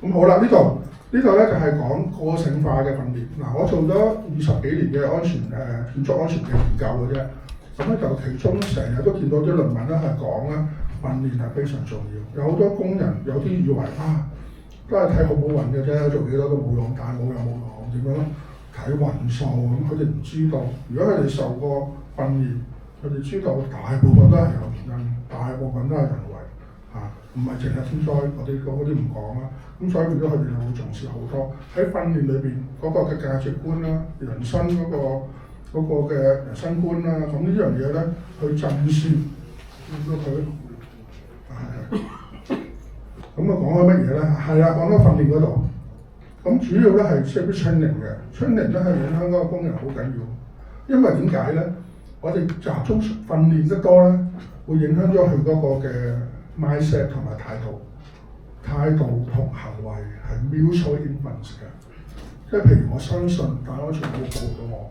咁好啦，呢度咧就係講個性化嘅訓練。嗱，我做咗20幾年嘅安全建築安全嘅研究嘅啫。咁咧就其中成日都見到啲論文咧係講咧訓練係非常重要。有好多工人有啲以為都係睇好唔好運嘅啫，做幾多都冇用，但係冇用點樣睇運數咁？佢哋唔知道，如果佢哋受過訓練，佢哋知道大部分都係有原因，大部分都係人為唔係淨係天災嗰啲唔講啦。咁所以變咗佢哋就會重視好多喺訓練裏邊嗰個嘅價值觀啦、人生嗰個嘅人生觀啦。咁呢樣嘢咧去震懾佢咁講開乜嘢咧？係啦，講到訓練嗰度，咁主要咧係 safety training 嘅 training 咧係影響嗰個工人好緊要，因為點解咧？我哋集中訓練得多咧，會影響咗佢嗰個嘅 mindset 同埋態度同行為係 mutual influence 嘅。即係譬如我相信戴安全帽保護到我，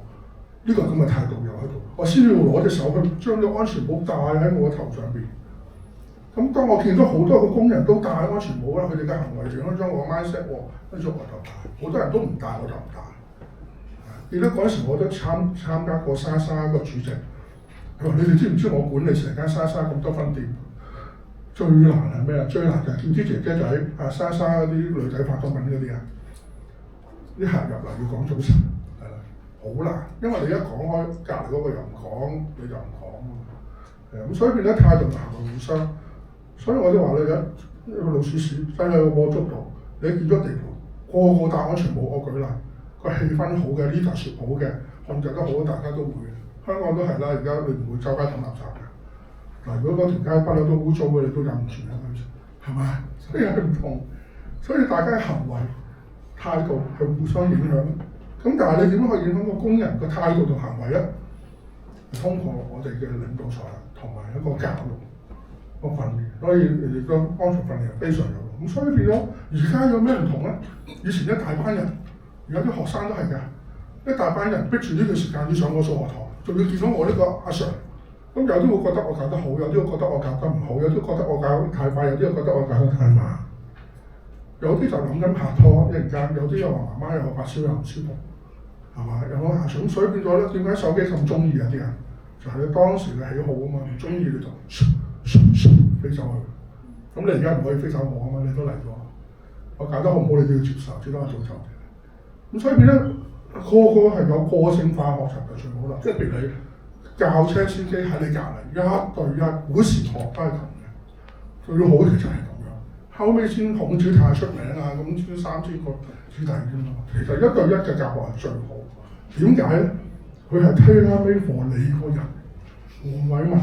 呢個咁嘅態度又喺度，我先要攞隻手去將個安全帽戴喺我頭上邊。咁當我見到好多個工人都戴安全帽啦，佢哋嘅行為影響咗我 mindset， 跟住我就戴。好多人都唔戴，我就唔戴。記得嗰陣時我都參加過莎莎個主席，佢話：你哋知唔知我管理成間莎莎咁多分店，最難係咩啊？最難就係叫啲姐姐仔莎莎嗰啲女仔化妝品嗰啲啲客入嚟要講早晨，係啦，好難，因為你一講開隔離嗰個又唔講，你就唔講咁所以變咗態度同行為互相。所以我都話你一個老鼠屎擠喺個鍋粥度，你見咗地盤個個戴安全帽，我舉例個氣氛好嘅，leadership好嘅，控制得好，大家都會嘅。香港都係啦，而家你唔會周街抌垃圾嘅。嗱，如果嗰條街不嬲都污糟嘅，你都忍唔住啦，係咪？所以係唔同，所以大家行為態度係互相影響。咁但係你點樣去影響個工人個態度同行為咧？通過我哋嘅領導才能同埋一個教育。個訓練，所以你哋個安全訓練係非常有用。咁所以變咗，而家有咩唔同咧？以前一大班人，而家啲學生都係㗎，一大班人逼住呢段時間要上個數學堂，仲要見到我呢個阿 Sir。咁有啲會覺得我教得好，有啲會覺得我教得唔好，有啲覺得我教得太快，有啲又覺得我教得太慢。有啲就諗緊拍拖，一陣間有啲又話媽媽又發燒又唔舒服，係嘛？有冇下場？咁所以變咗咧，點解手機咁中意啊啲人？就係你當時嘅喜好啊嘛，唔中意你就飛走去。咁你而家唔可以飛走我啊嘛，你都嚟咗，我搞得好唔好你都要接受，只得我做就。咁所以變咗個係有個性化學習就最好啦。即係譬如你教車司機喺你隔離1對1，古時學都係咁嘅，最好其實係咁樣。後尾先孔子太出名啊，咁先3千個子弟啫嘛。其實1對1嘅教學係最好。點解咧？佢係tailor-made for你個人。黃偉文，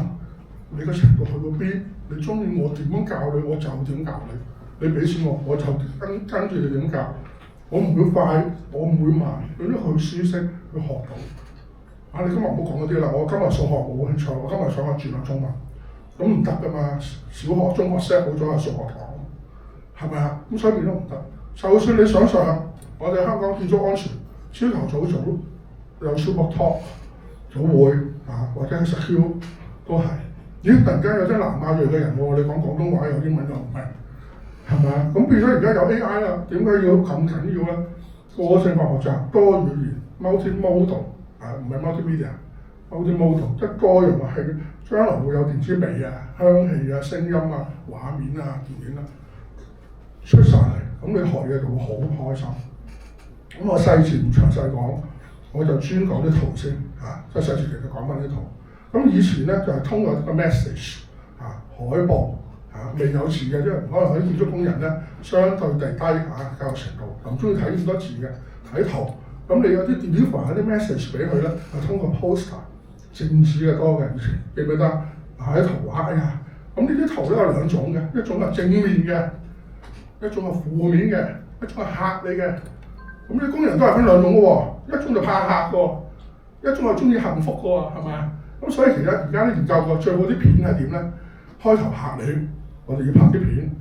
你個程度去到邊？你中意我點樣教你，我就點教你。你俾錢我就跟住你點教。我唔會快，我唔會慢，俾啲佢舒適去學到。你今日唔好講嗰啲啦，我今日數學冇興趣，我今日想轉下中文，咁唔得㗎嘛。小學、中學 set 好咗係數學堂，係咪啊？咁所以變都唔得。就算你想上，我哋香港建築安全，朝頭早有 super talk 早會或者係 secure 都係。咦！突然間有啲南亞裔嘅人喎，你講廣東話有英文又唔明，係咪啊？咁變咗而家有 AI 啦，點解要咁緊要咧？個性化學習多語言 multimodal 唔係 multimedia，multimodal 即係多樣係將來會有電子鼻香氣聲音畫面電影出晒嚟，咁你學嘢就會好開心。咁我細節唔詳細講，我就專講啲圖先即係細節其實講翻啲圖。咁以前咧就係通過一個 message 海報未有字嘅，因為可能啲建築工人咧相對地低教育程度，唔中意睇咁多字嘅，睇圖。咁你有啲 deliver 啲 message 俾佢咧，係通過 poster 政治嘅多嘅，以前記唔記得喺圖畫咁呢啲圖都有兩種嘅，一種係正面嘅，一種係負面嘅，一種係嚇你嘅。咁啲工人都係分兩種嘅喎，一種就怕嚇嘅，一種係中意幸福嘅喎，係咪？咁所以其實而家啲研究過最好啲片係點咧？開頭嚇你，我哋要拍啲片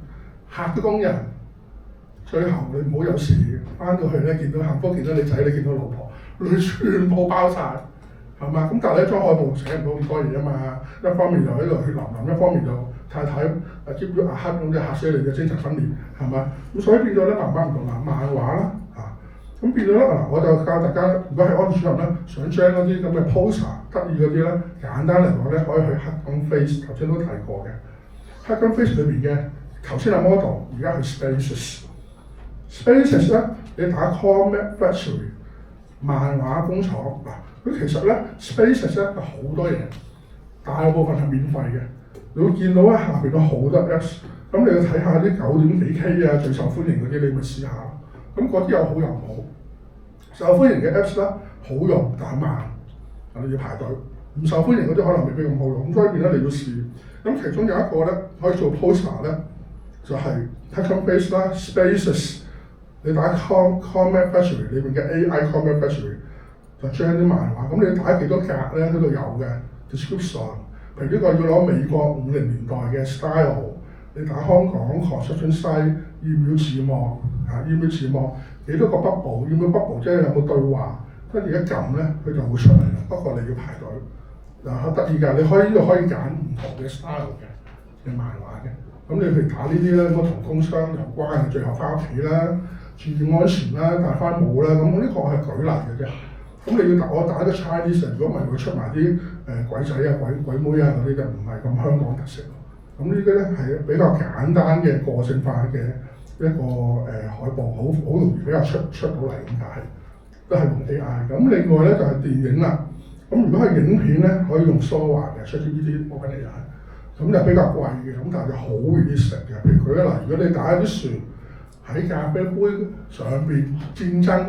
嚇啲工人，最後你唔好有事，翻到去咧見到幸福，見到你仔，你見到老婆，你全部包晒，係嘛？咁但係你張海報寫唔到咁多嘢啊嘛，一方面就喺度血淋淋，一方面就太太接咗黑咁，即係嚇死你嘅精神分裂，係嘛？咁所以變咗咧慢慢唔同啦，漫畫啦咁變咗咧嗱，我就教大家，如果係安主任咧，想將嗰啲咁嘅 poster 得意嗰啲咧，簡單嚟講咧，可以去黑金 face， 頭先都提過嘅。黑金 face 裏邊嘅頭先係 model， 而家係 spaces 咧，你打 Comic Factory 漫畫工廠嗱，佢其實咧 spaces 咧有好多嘢，大部分係免費嘅。你會見到咧下邊有好多 apps， 咁你要睇下啲9.幾 K 啊最受歡迎嗰啲，你咪試下。咁嗰啲有好有唔好。受歡迎嘅 apps 咧好用但係慢，你要排隊。唔受歡迎嗰啲可能未必咁好用，咁所以變咗你要試。咁其中有一個咧可以做 poster 咧，就係 Custom Face 啦 ，Spaces。你打 Comic Factory 裏邊嘅 AI Comic Factory 就將啲漫畫，咁你打幾多格咧嗰度有嘅 description。譬如呢個要攞美國50年代嘅 style， 你打香港 construction site 要唔要字幕要唔要字幕？幾多個 bubble？ 要唔要 bubble？ 即係有冇對話？跟住一撳咧，佢就會出嚟啦。不過你要排隊。好得意㗎，你可以揀唔同嘅 style 嘅漫畫嘅。咁你譬如打呢啲咧，咁同工商有關嘅，最後翻屋企啦，注意安全啦，戴翻帽啦。咁呢個係舉例嘅啫。咁你要我打個 Chinese， 如果唔係會出埋啲鬼仔啊、鬼妹啊嗰啲，就唔係咁香港特色。咁呢啲咧係比較簡單嘅個性化嘅一個海報，好容易比較出到嚟咁解，都係用 AI。咁另外咧就係電影啦。咁如果係影片咧，可以用 Sora 嘅 ChatGPT OpenAI，咁就比較貴嘅，咁但係就好 realistic 嘅。譬如舉例，如果你打一啲船喺咖啡杯上邊戰爭，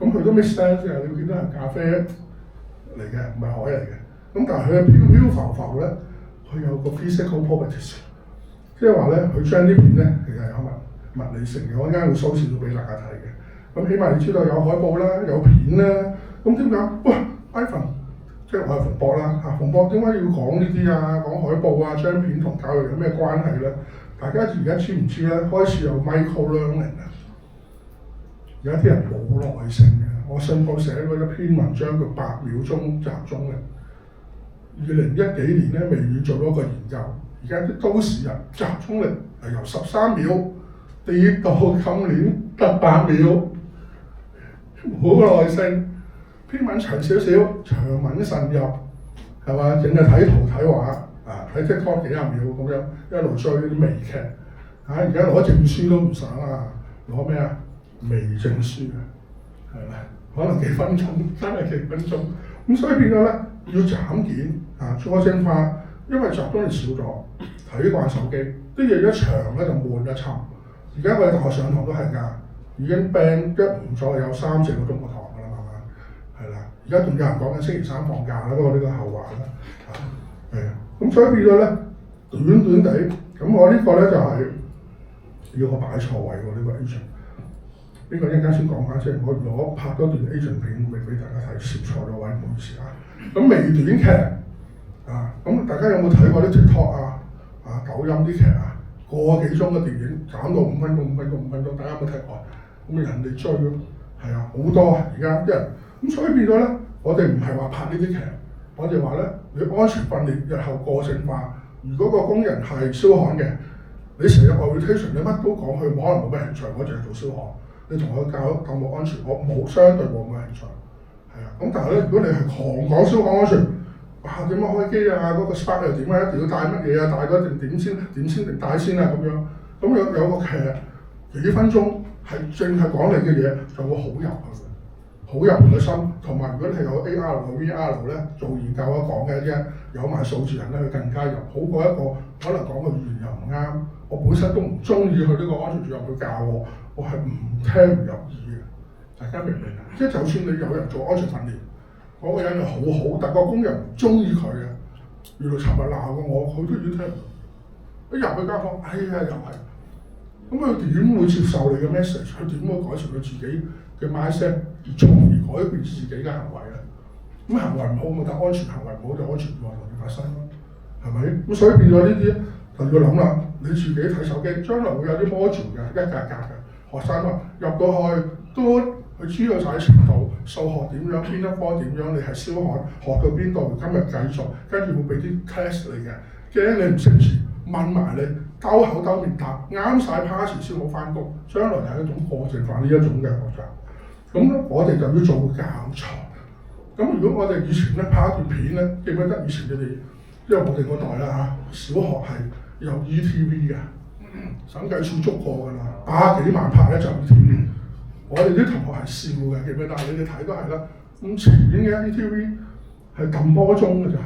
咁佢都 make sense 嘅，你見到係咖啡嚟嘅，唔係海嚟嘅。咁但係佢嘅飄浮咧，佢有個 physical properties， 即係話咧，佢將啲片咧其實有物理性嘅，我陣間會收視到俾大家睇嘅。咁起碼你知道有海報啦，有片啦。咁點解？哇 ，Ivan！ 即係我係馮博啦嚇，馮博點解要講呢啲啊？講海報啊、張片同教育有咩關係咧？大家而家知唔知咧？開始有 micro learning 啊！而家啲人冇耐性嘅，我信報寫過一篇文章叫8秒鐘集中力。2010幾年咧，微軟做咗個研究，而家啲都市人集中力係由13秒跌到今年得8秒，冇耐性。篇文長少少，長文慎入，係嘛？淨係睇圖睇畫睇 TikTok 幾廿秒咁樣，一路追啲微劇而家攞證書都唔想攞咩微證書係咪？可能幾分鐘，真係幾分鐘。咁所以變咗咧，要斬件個性化，因為集中力少咗，睇慣手機，啲嘢一長咧就悶一沉。而家我哋大學上堂都係㗎，已經 ban 一唔再有3-4個鐘個堂。係啦，而家仲有人講緊星期3放假啦，不過呢個後話啦，咁所以變咗咧短地，咁我呢個咧就係要我擺錯位喎，呢個 agent， 呢個一陣間先講翻先，我拍多段 agent 片未俾大家睇，攝錯咗位，唔好意思咁微短劇咁大家有冇睇過啲 TikTok 抖音啲劇個幾鐘嘅電影斬到5分鐘，大家有冇睇過？咁人哋追咯，係好多而家啲人。咁所以變咗咧，我哋唔係話拍呢啲劇，我哋話咧，你安全訓練日後個性化。如果個工人係燒焊嘅，你成日 orientation 你乜都講，佢可能冇咩興趣，我淨係做燒焊。你同佢教項目安全，我相對冇咩興趣。咁但係咧，如果你係狂講燒焊安全，點樣開機嗰個 spark 又點一定要帶乜嘢帶嗰定點帶先咁樣。咁有個劇幾分鐘係淨係講你嘅嘢，就會好入去。好入人嘅心，同埋如果你係有 AR 同 VR 咧，做研究講嘅啫，有埋數字人咧，佢更加入，好過一個可能講嘅語言又唔啱，我本身都唔中意佢呢個安全主任去教我係唔聽唔入耳嘅。大家明唔明啊？即係就算你有人做安全訓練，嗰個人又好，但個工人唔中意佢嘅，原來尋日鬧過我，佢都已經聽唔到。一入去間房，又係，咁佢點會接受你嘅 message？ 佢點會改善佢自己嘅 mindset， 從而改變自己嘅行為咧？咁行為唔好咪得，安全行為唔好就安全意外容易發生咯，係咪？咁所以變咗呢啲就要諗啦。你自己睇手機，將來會有啲 module 嘅，一格格嘅學生入到去都佢知道晒程度，數學點樣，邊一科點樣，你係燒學到邊度，今日計數，跟住會俾啲 test 你嘅，驚你唔識字，問埋你，兜口兜面答，啱晒 pass 先好翻工。將來係一種過剩化呢一種嘅學習。咁我哋就要做教材。咁如果我哋以前咧拍一段片咧，記唔記得以前你哋，因為我哋嗰代啦嚇，小學係有 ETV 嘅，審計署捉過㗎啦，100幾萬拍一集 ETV。我哋啲同學係笑嘅，記唔記得？你哋睇都係啦。咁前面嘅 ETV 係撳波鐘㗎咋，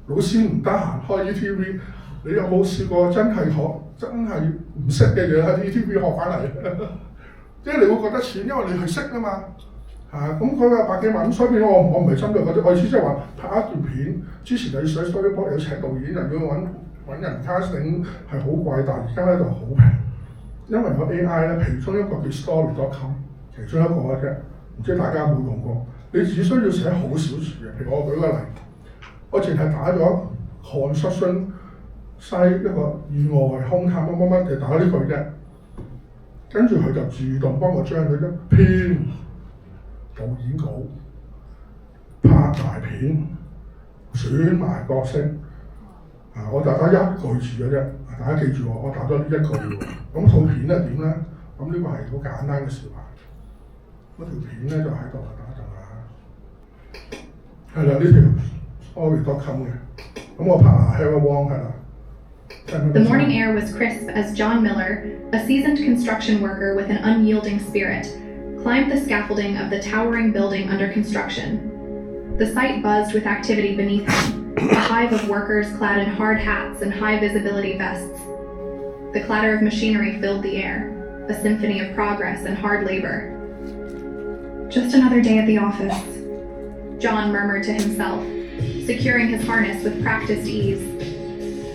老師唔得閒開 ETV， 你有冇試過真係唔識嘅嘢喺 ETV 學翻嚟？即係你會覺得錢，因為你係識啊嘛。咁佢話100幾萬，所以我唔係針對嗰啲，我意思即係話拍一段片，之前你寫 storyboard 有請導演，又要揾人 casting 係好貴，但係而家咧就好平，因為有 AI 咧，其中一個叫 story.com， 其中一個嘅啫，唔知大家有冇用過？你只需要寫好少字嘅，譬如我舉個例，我淨係打咗 construction site 一個意外空談乜乜乜，就打呢句啫，跟住佢就自動幫我將佢一編。導演稿、拍大片、選埋角色，我打一句字嘅啫，大家記住我打咗呢一句喎。咁套片係點咧？咁呢個係好簡單嘅示範。嗰條片咧就喺度啊，等一陣啊。係啦，呢條 story.com 嘅。咁我 partner Hera Wong 係啦。The morning air was crisp as John Miller, a seasoned construction worker with an unyielding spirit, climbed the scaffolding of the towering building under construction. The site buzzed with activity beneath him, a hive of workers clad in hard hats and high-visibility vests. The clatter of machinery filled the air, a symphony of progress and hard labor. Just another day at the office, John murmured to himself, securing his harness with practiced ease.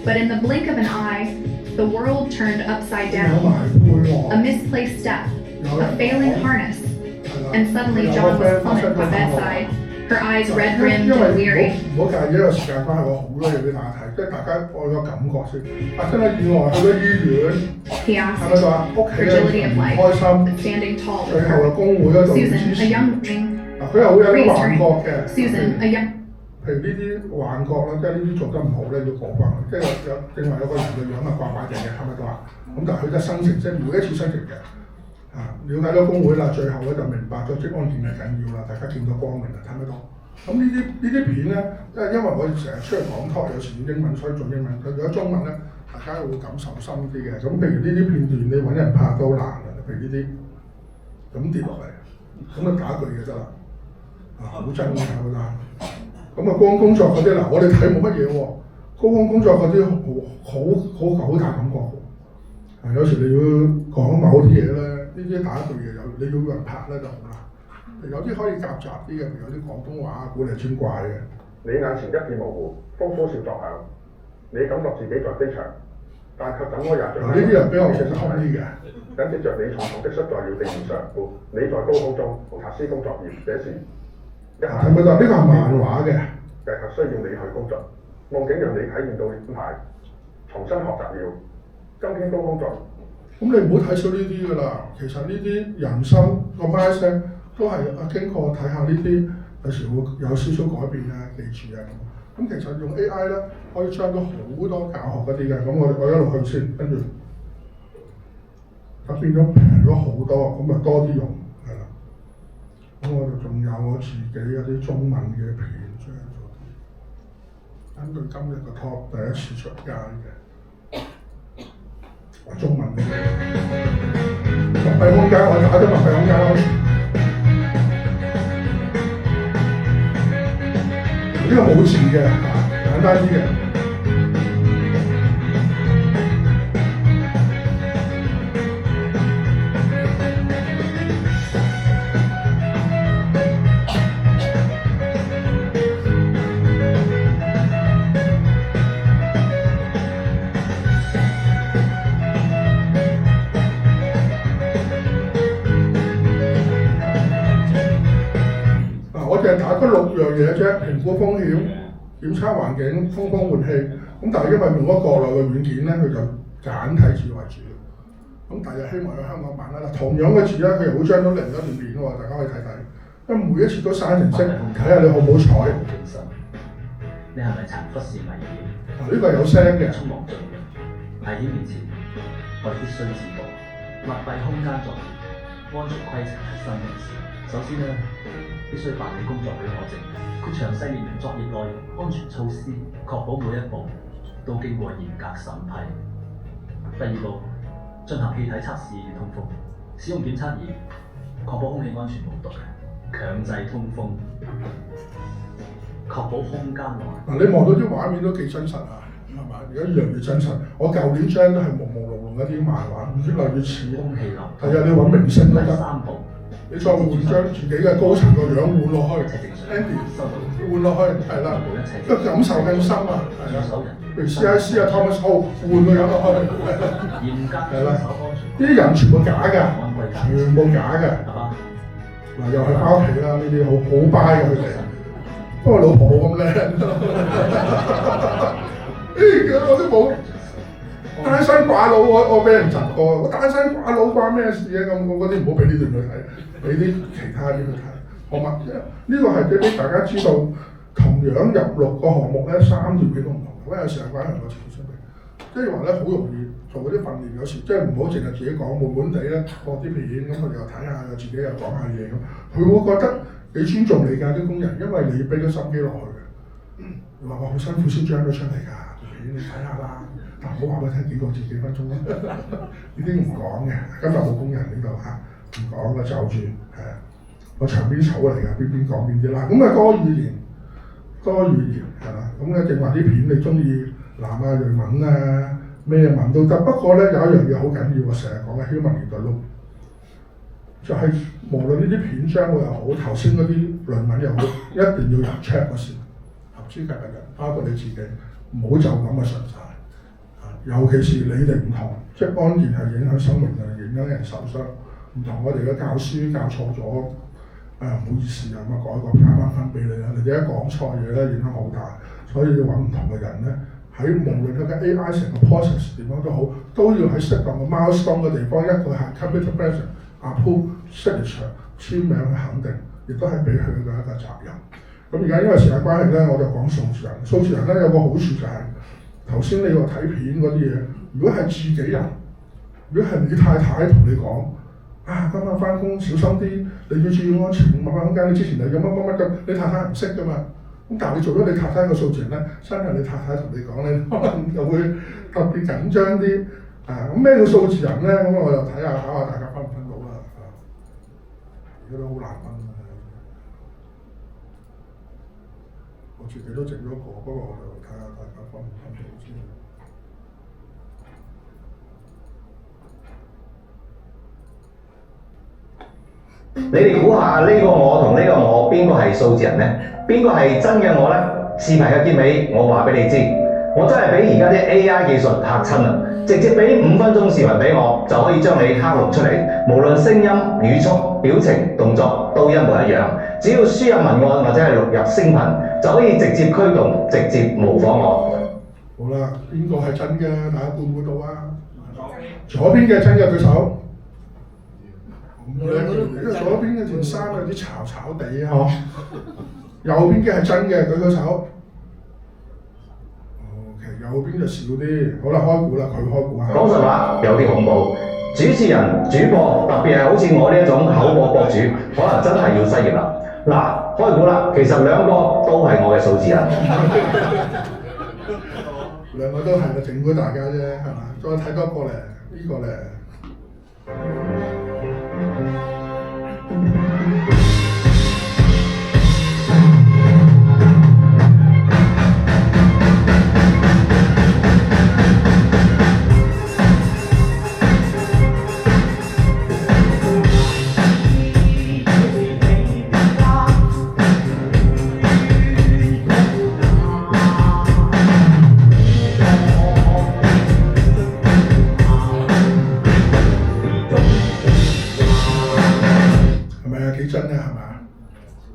But in the blink of an eye, the world turned upside down. A misplaced step, a failing harness, and suddenly John was plummeted by bedside, her eyes red-rimmed and weary. 唔好介意，因為時間關係，我好多嘢俾大家睇，即係大家我有個感覺先。發生咗意外，去咗醫院，係咪就話屋企咧唔開心？最後嘅工會嗰度支持。佢又會有啲幻覺嘅。譬如呢啲幻覺啦，即係呢啲做得唔好咧，要補翻佢。即係正話有個人嘅樣係怪怪地嘅，係咪就話？咁但係佢嘅生成，即係每一次生成嘅。了解咗工會啦，最後咧就明白咗職安健係緊要啦，大家見到光明啦，睇唔睇到？咁呢啲片咧，因為我哋成日出去講 talk，有時要英文，所以做英文。佢如果中文咧，大家會感受深啲嘅。咁譬如呢啲片段，你揾人拍都難嘅，譬如呢啲咁跌落嚟，咁啊打句嘢得啦，好真㗎覺得。咁啊高空工作嗰啲嗱，我哋睇冇乜嘢喎，高空工作嗰啲好大感覺喎。有時你要講某啲嘢咧，呢啲打一句嘢你要人拍咧就好啦。有啲可以夾雜啲嘅，譬如有啲廣東話古靈精怪嘅。你眼前一片模糊，風呼嘯作響，你感覺自己在飛翔，但卻怎麼也像。呢啲人比較普通啲嘅。緊接着你重重的摔在了地面上，你在高空中無察施工作業，這時一下。係咪就呢個係漫畫嘅？計劃需要你去工作，夢境讓你體驗到點解重新學習了。今天高空作業。咁你唔好睇少呢啲㗎啦，其實呢啲人生個 mindset 都係經過睇下呢啲，有時會有少少改變啊、記住啊咁。咁其實用 AI 咧，可以將到好多教學嗰啲嘅，咁我一路去先，跟住咁變咗平咗好多，咁咪多啲用係啦。咁我就仲有我自己嗰啲中文嘅片將做啲，根據今日個 talk 第一次出街嘅。中文嘅密閉空間，我打咗密閉空間啦。呢個冇字嘅，簡單啲嘅。打咗6樣嘢啫，評估風險、檢測環境、通風換氣。咁但係因為用咗國內嘅軟件咧，佢就簡體字為主。咁第日希望有香港版啦。同樣嘅字咧，佢又會將到另一段片喎，大家可以睇睇。因為每一次都生成式，睇下你好唔好彩。你係咪曾忽視危險？呢個係有聲嘅。匆忙進入危險面前，我哋必須自覺密閉空間作業，安全規程係新嘅事。首先呢，必須辦理工作許可證，佢詳細列明作業內容、安全措施，確保每一步都經過嚴格審批。第二步，進行氣體測試與通風，使用檢測儀，確保空氣安全無毒。強制通風，確保空間內。嗱，你望到啲畫面都幾真實啊，係嘛？而家越嚟越真實。我舊年將都係朦朦朧朧一啲漫畫，越嚟越似。空氣流。係啊，你揾明星都得。第三步，你再換將自己嘅高層個樣換落去 ，Andy 換落去，係啦，個感受更深啊，係啊。譬如 CIC 啊 Thomas Ho 換個樣落去，係啦。呢啲人全部假㗎，全部假㗎。嗱，又係翻屋企啦，呢啲好拜嘅佢哋。不過老婆冇咁靚，我都冇。單身寡佬，我俾人窒過。我單身寡佬關咩事啊？咁我嗰啲唔好俾呢段佢睇，俾啲其他啲佢睇，好嘛？呢個係俾大家知道，同樣入6個項目咧，3條片都唔同。咁有時候關係我呈出嚟，即係話咧好容易做嗰啲訓練，有時即係唔好淨係自己講悶悶地咧播啲片，咁佢哋又睇下，又自己又講下嘢咁，佢會覺得你尊重你㗎啲工人，因為你俾咗心機落去嘅。你話我好辛苦先將咗出嚟㗎，片你睇下啦。但唔好話俾佢聽幾個字幾分鐘啦，呢啲唔講嘅。今日冇工人呢度嚇，唔講啦，就住係啊，我場邊草嚟㗎，邊講邊啲啦。咁啊多語言係嘛？咁咧正話啲片你中意南啊、瑞文啊、咩文都得。不過咧有一樣嘢好緊要，我成日講嘅 human in the loop，就係無論呢啲片章又好，頭先嗰啲論文又好，一定要有 check 嗰時合資格嘅人，包括你自己，唔好就咁嘅順晒。尤其是你哋唔同，即係關鍵係影響生命啊，影響人受傷。唔同我哋嘅教書教錯咗，唔好意思啊，咁啊改個加翻分俾你啦。你哋一講錯嘢咧，影響好大，所以要揾唔同嘅人咧，喺無論佢嘅 AI 成個 process 點樣都好，都要喺適當嘅 milestone 嘅地方，一個係 capital pressure、approve、signature 簽名去肯定，亦都係俾佢嘅一個責任。咁而家因為時間關係咧，我就講數字人。數字人咧有個好處就係、頭先你話睇片嗰啲嘢，如果係自己人，如果係你太太同你講，啊今晚翻工小心啲，你要注意安全，密閉空間。你之前又有乜咁，你太太唔識噶嘛？咁但係你做咗你太太個數字人咧，真係你太太同你講咧，可能就會特別緊張啲。咁咩叫數字人咧？咁我就睇下考下大家分唔分到啦。而家都好難分啊！我自己都整咗個，不過我就睇下大家分唔分到先。你哋估下呢個我同呢個我邊個係數字人呢？邊個係真嘅我呢？視頻嘅結尾我話俾你知，我真係俾而家啲 AI 技術嚇親啦！直接俾5分鐘視頻俾我，就可以將你克錄出嚟，無論聲音、語速、表情、動作都一模一樣。只要輸入文案或者係錄入聲頻，就可以直接驅動、直接模仿我。好啦，邊個係真嘅？大家估唔估到啊？左邊嘅真嘅舉手。因為左邊嘅件衫有啲巢巢地啊，右邊嘅係真嘅，舉手。OK， 右邊就少啲。好啦，開估啦，佢開估下。講實話，有啲恐怖。主持人、主播，特別係好似我呢一種口播博主，可能真係要失業啦。嗱，開估啦，其實2個都係我嘅數字人。2個都係啦，整蠱大家啫，係嘛？再睇多個咧，呢個咧。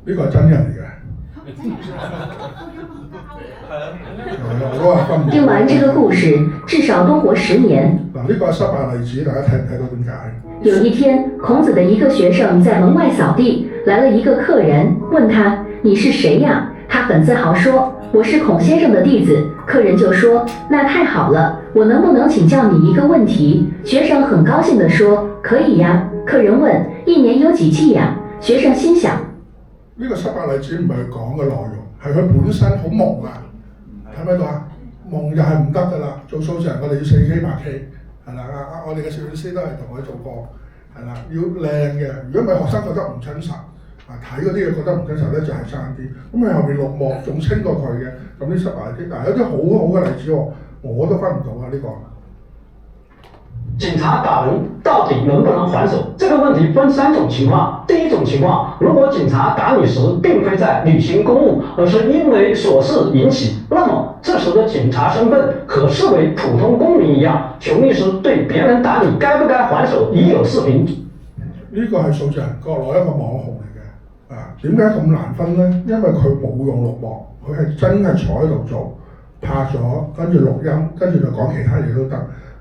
呢個係真人嚟嘅，我都話分唔听完这个故事，至少多活10年。嗱，呢個係失敗例子，大家睇唔睇到點解？有一天，孔子的一个学生在门外扫地，来了一个客人，问他：“你是谁呀？”他很自豪说：“我是孔先生的弟子。”客人就说：“那太好了，我能不能請教你一個問題？”學生很高興地說：“可以呀。”客人問：“一年有幾季呀？”學生心想：呢個失敗例子唔係佢講嘅內容，係佢本身好忙啊！睇唔睇到啊？忙就係唔得㗎啦。做數字人我哋要4K 8K，係啦我哋嘅攝影師都係同佢做過，係啦，要靚嘅。如果唔係學生覺得唔真實。睇嗰啲嘢覺得唔真實咧，就係爭啲。咁佢後面綠幕仲清過佢嘅，咁啲失敗啲。但係有啲好好嘅例子喎，我都分唔到啊呢個。警察打人到底能不能還手？這個問題分3種情況。第一種情況，如果警察打你時並非在履行公務，而是因為瑣事引起，那麼這時的警察身份可視為普通公民一樣。裘律師對別人打你該不該還手已有視頻。呢個係數字人國內一個網紅嚟嘅。點解咁難分呢？因為佢冇用綠幕，佢係真係坐喺度做，拍咗，跟住錄音，跟住就講其他嘢都得。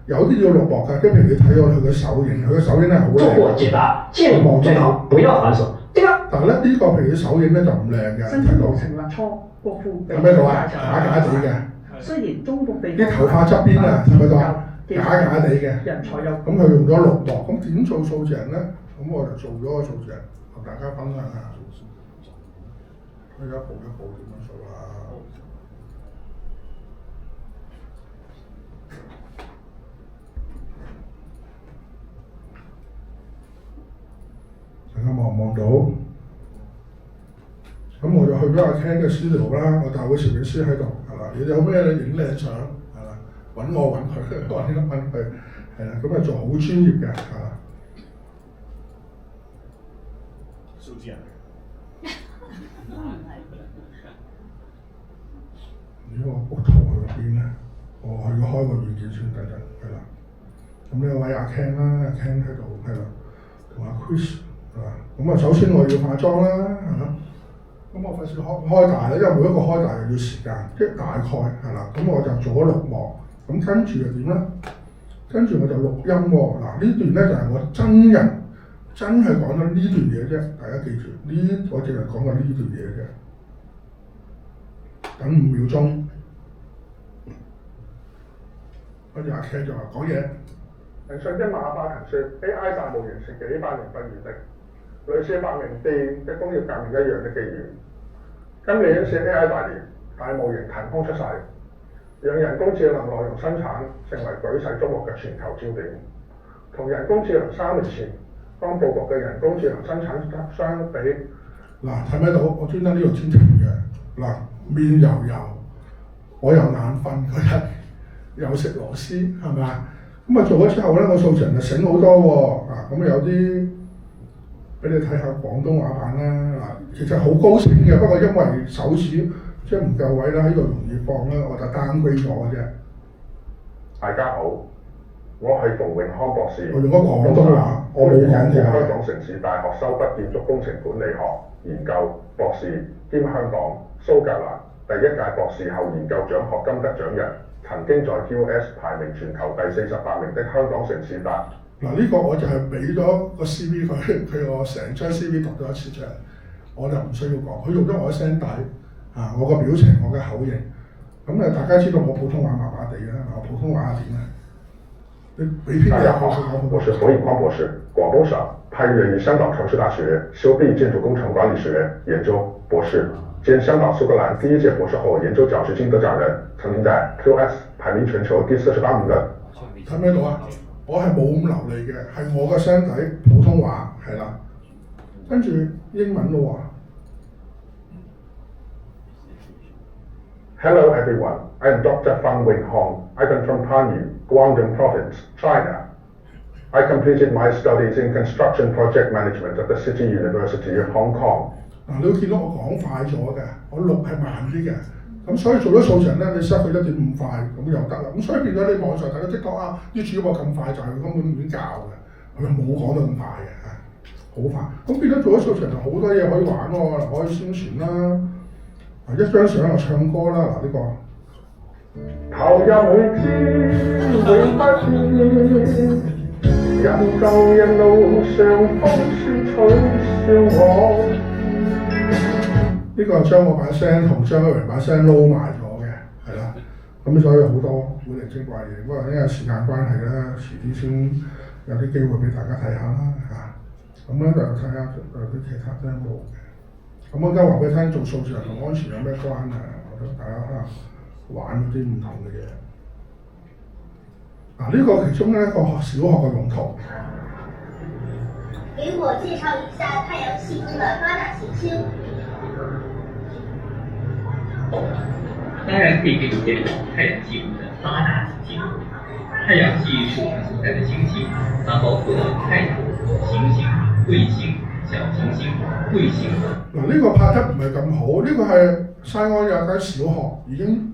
有啲要綠幕㗎，即係譬如你睇到佢嘅手影，佢嘅手影係好靚。做過解答，建議最好不要還手。但係咧呢個譬如啲手影咧就唔靚嘅，申請過成立初國庫睇唔睇到啊？假地嘅。雖然中國地啲頭髮側邊啊，睇唔睇到啊？假地嘅。人才有。咁佢用咗綠幕，咁點做數字人咧？咁我就做咗個數字人，同大家分享下。佢一步一步點樣做啊？大家望唔望到？咁我就去咗阿 Ken 嘅 studio 啦，我帶個攝影師喺度，係啦，你哋有咩影靚相，係啦，揾我揾佢，揾佢，係啦，咁啊做好專業嘅，係啦。數字人。如果我幅圖去咗邊咧？我要開個軟件先，等陣，係啦。咁呢位阿 Ken 啦，阿 Ken 喺度，係啦，同阿 Chris 係嘛。咁啊，首先我要化妝啦，係嘛。咁我費事開大咧，因為每一個開大又要時間，即係大概係啦。咁我就做咗綠幕，咁跟住又點咧？跟住我就錄音喎。嗱呢段咧就係我真人真係講咗呢段嘢啫，大家記住，我淨係講過呢段嘢嘅。等5秒鐘，跟住阿 Ken 就話講嘢。人信的馬化騰說 AI 大模型是幾百年不遇的，類似發明電的工業革命一樣的機遇。今年是 AI 大年，大模型騰空出世，讓人工智能內容生產成為舉世矚目嘅全球焦點。同人工智能3年前剛佈局嘅人工智能生產相比，嗱睇唔睇到？我專登呢度先停嘅。嗱面油油，我又眼瞓嗰日，又食螺絲，係咪啊？咁啊做咗之後咧，我數字人就醒好多喎。咁有啲俾你睇下廣東話版啦。其實好高清嘅，不過因為手指即係唔夠位啦，喺度容易放啦，我就 downgrade 咗嘅啫。大家好，我係馮永康博士。我用咗廣東話，我冇講過。香港城市大學修畢建築工程管理學研究博士，兼香港蘇格蘭第1屆博士後研究獎學金得獎人，曾經在 QS 排名全球第48名的香港城市大。嗱呢個我就係俾咗個 CV 佢我成張 CV 讀咗一次出嚟，我就唔需要講，佢用咗我嘅聲底我個表情，我嘅口型。咁大家知道我普通話麻麻地啦，我普通話點咧？你俾篇嘢我是冯永康博士，廣東省派越於香港城市大學修畢建築工程管理學研究博士，兼香港蘇格蘭第1屆博士後研究獎學金得獎人，曾經在 QS 排名全球第48名嘅。睇唔睇到啊？我係冇咁流利嘅，係我嘅聲底普通話係啦，跟住英文咯喎。Hello everyone, I am Dr. Fan Wenhong. I come from Panyu, Guangdong Province, China. I completed my studies in construction project management at the City University of Hong Kong. 你會見到我講快咗嘅，我錄係慢啲嘅。咁所以做咗數字人咧，你 set 佢1.5快咁又得啦。咁所以變咗你網上睇到 TikTok 啲主播咁快就係佢根本已經教嘅，佢冇講到咁快嘅，好快。咁變咗做咗數字人好多嘢可以玩喎，可以宣傳啦，一張相就唱歌啦，嗱呢個。投入每天永不變，人舊人路上風雪取笑我。呢個將我把聲同張偉把聲撈埋咗嘅，係啦。咁所以好多古靈精怪嘢，不過因為時間關係啦，遲啲先有啲機會俾大家睇下啦嚇。咁咧就睇下啲其他都冇嘅。咁我而家話俾你聽，做數字人同安全有咩關係？我覺得大家可能玩嗰啲唔同嘅嘢。呢個其中一個小學嘅用途。給我介紹一下太陽系中的八大行星。当然可以给你介绍太阳系中的八大行星。太阳系是我们所在的星系，它包括了太陽、行星、衛星、小行星、彗星。呢個拍得唔係咁好，呢個係西安有間小學已經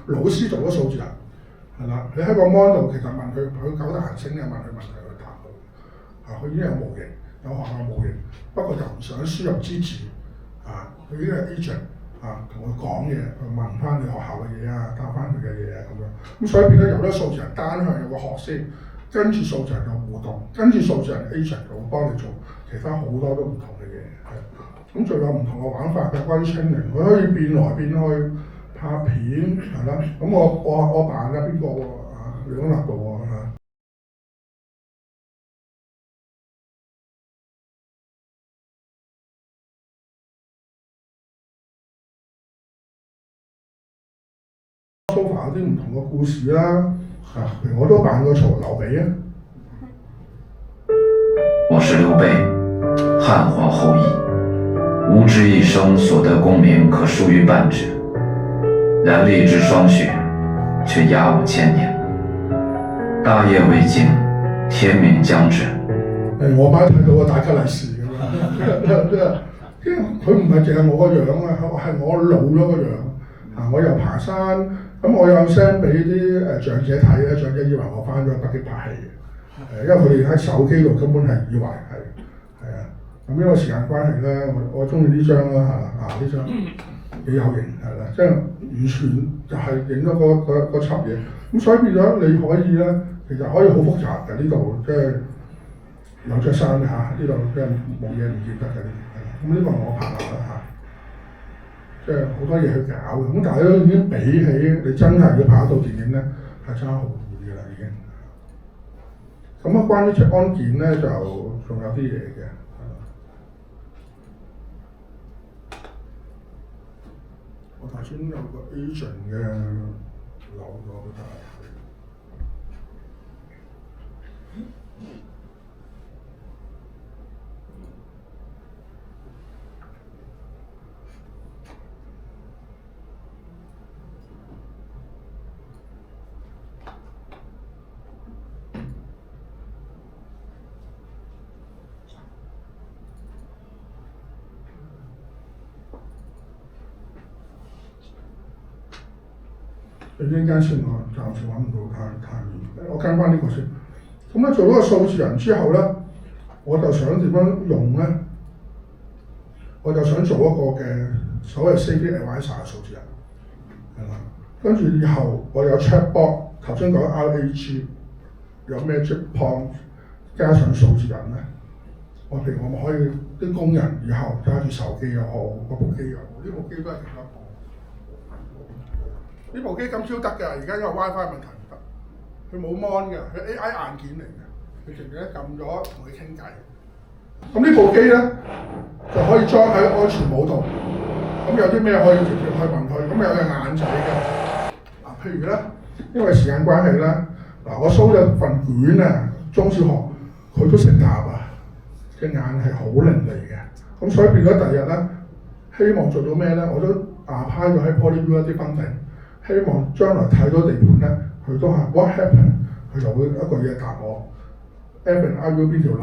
老師做咗數字人，係啦。你喺個 mon 度其實問佢九大行星嘅問佢問題去答佢，佢已經有模型，有學校模型，不過就唔想輸入支持，佢已經係 agent。同佢講嘢，去問翻你學校嘅嘢啊，答翻佢嘅嘢咁樣。咁所以變咗有啲數字人單向有個學先，跟住數字人有互動，跟住數字人 agent 就會幫你做其他好多都唔同嘅嘢。咁仲有唔同嘅玩法嘅關於清零，佢可以變來變去拍片係啦。咁我扮嘅邊個喎？李安納度喎嚇。sofa 有啲唔同嘅故事啦，譬如我都扮過曹劉備啊。我是劉備，漢皇後裔，吾之一生所得功名可數於半指，然力之霜雪，卻壓我千年。大業未盡，天命將至。我媽睇到我打吉利是咁樣，因為佢唔係淨係我個樣啊，係我老咗個樣。我又爬山，咁我有 send 俾啲長者睇咧，長者以為我翻咗北京拍戲嘅，因為佢哋喺手機度根本係以為係啊。咁因為時間關係咧，我中意呢張啦嚇，呢張幾有型係啦，即係完全就係影咗嗰輯嘢。咁所以變咗你可以咧，其實可以好複雜嘅呢度，即係有着衫嘅嚇，呢度即係冇嘢唔見得嘅。咁呢個我拍下啦嚇。即係好多嘢去搞嘅，咁但係都已經比起你真係要拍一套電影咧，係差好遠嘅啦已經。咁關於隻安檢咧，就仲有啲嘢嘅。我頭先有個 agent 嘅留咗俾大家。一陣間先，我暫時揾唔到太遠，我跟翻呢個先。咁咧做咗個數字人之後咧，我就想點樣用咧？我就想做一個嘅所謂 safety advisor 嘅數字人，係啦。跟住以後我有 chatbot， 頭先講 RAG， 有 magic point 加上數字人咧，我譬如我咪可以啲工人以後揸住手機又好，嗰部機又好，呢部機都係其他。呢部機咁超得嘅，而家因為 WiFi 問題唔得，佢冇 mon 嘅，佢 AI 硬件嚟嘅，佢直接撳咗同佢傾偈。咁呢部機咧就可以裝喺安全帽度，咁有啲咩可以直接去問佢，咁有隻眼仔嘅。譬如咧，因為時間關係咧，我 show 咗份卷啊，中小學佢都識答啊，隻眼係好伶俐嘅，咁所以變咗第日咧，希望做到咩咧？我都派咗喺 PolyU 一啲分定。希望將來睇到地盤咧，佢都係 what happened， 佢就會一個嘢答我。F&RU 邊條例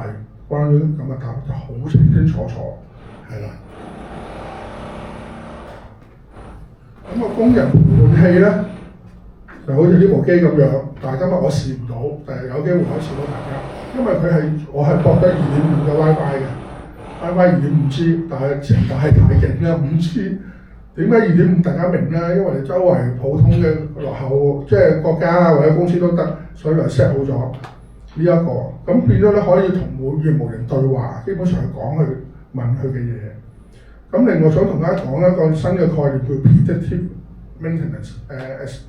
關於咁嘅答就好清清楚楚，係啦。咁個工人盤器咧，就好似呢部機咁樣，但係今日我試唔到，但係有機會可以試到大家，因為我係駁得2.5嘅 WiFi 嘅 ，WiFi 2.5G，但係太勁啦，5G。點解2.5大家明咧？因為你周圍普通嘅落後即係國家啊或者公司都得，所以就 set 好咗呢一個。咁變咗咧可以同語言模型對話，基本上係講佢問佢嘅嘢。咁另外想同大家講一個新嘅概念叫 predictive maintenance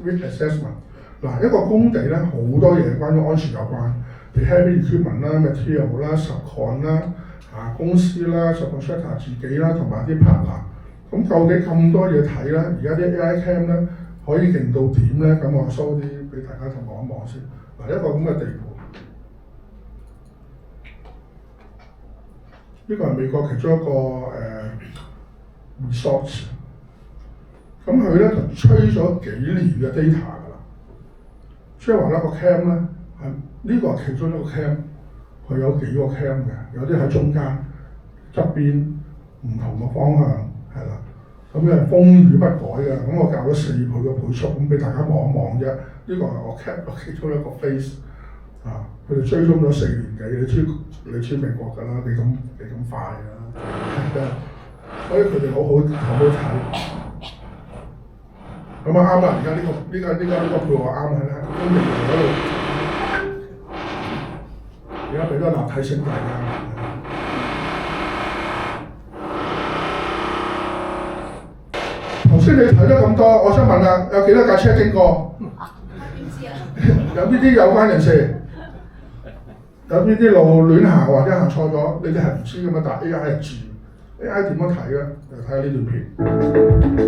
risk assessment。嗱，一個工地咧好多嘢關於安全有關，譬如 heavy equipment 啦、material 啦、subcon 啦、公司啦、subcontractor 自己啦，同埋啲 partner。咁究竟咁多嘢睇咧？而家啲 AI cam 咧可以勁到點咧？咁我 show 啲俾大家同望一望先。嗱，一個咁嘅地盤，呢個係美國其中一個resource。咁佢咧就吹咗幾年嘅 data 㗎啦，即係話咧個 cam 咧係呢個係其中一個 cam， 佢有幾個 cam 嘅，有啲喺中間、側邊唔同嘅方向。係啦，咁風雨不改嘅，咁我校咗4倍嘅倍速，咁俾大家望一望啫。呢個係我 cap 咗其中一個 face， 佢哋追蹤咗4年幾，你知美國㗎啦，幾咁快㗎，所以佢哋好睇。咁啊啱啦，而家呢個配合啱係啦，工地嗰度，而家俾咗立體聲大家。頭先你睇咗咁多，我想問下，有幾多架車經過？點知啊？有呢啲有關人士，有呢啲路亂行或者行錯咗，你哋係唔知㗎嘛？但係 AI 係知 ，AI 點樣睇咧？就睇下呢段片。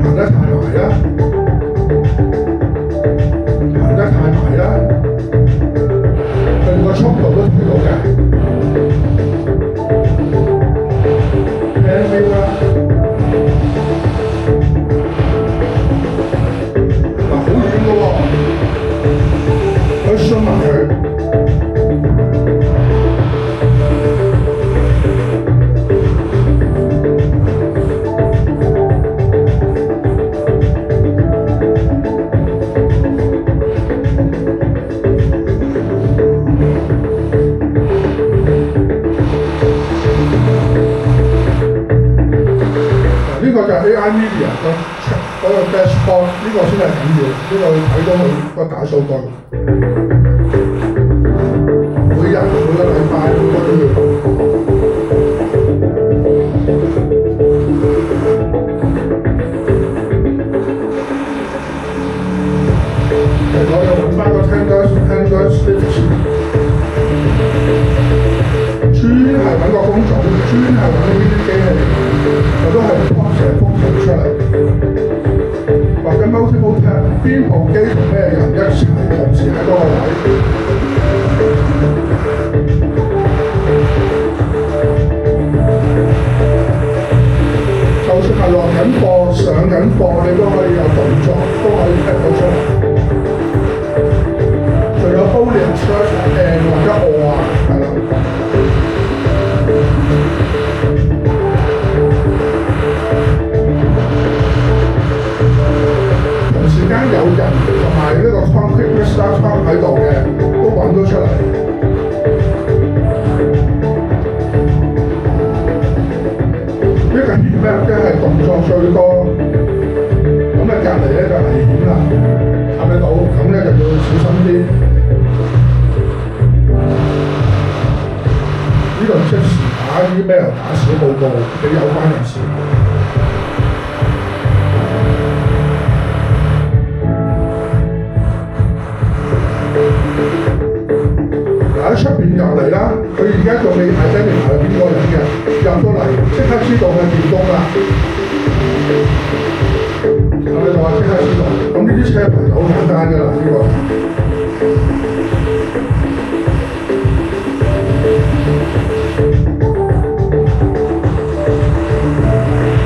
行得太埋啦，行得太埋啦，佢個速度都睇到嘅。嗱，好遠嘅喎，佢信埋佢。呢個就係 AI Media 嗰個 dashboard， 呢個先係緊要，呢個睇到佢個大數據，每日每個禮拜每個月。我又揾翻個 Tender Stitch， 專係揾個工種，專係揾呢啲機器。我都係幫成幅圖出嚟，或者 multiple tab 邊部機同咩人一齊同時喺嗰個位，就算係落緊貨、上緊貨，你都可以有動作，都可以睇到出嚟。除咗 Boolean search and 或者我係啦。時間有人同埋呢個 concrete research 喺度嘅，都揾到出嚟。呢個 heat map 即係動作最多，咁啊隔離咧就危險啦，睇得到，咁咧就要小心啲。呢度即時打 email 打小報告俾有關人士。喺出邊入嚟啦，佢而家仲未identify係邊個人嘅，入到嚟即刻知道係電工啦，係咪就話即刻知道？咁呢啲車牌就好簡單㗎啦，呢個。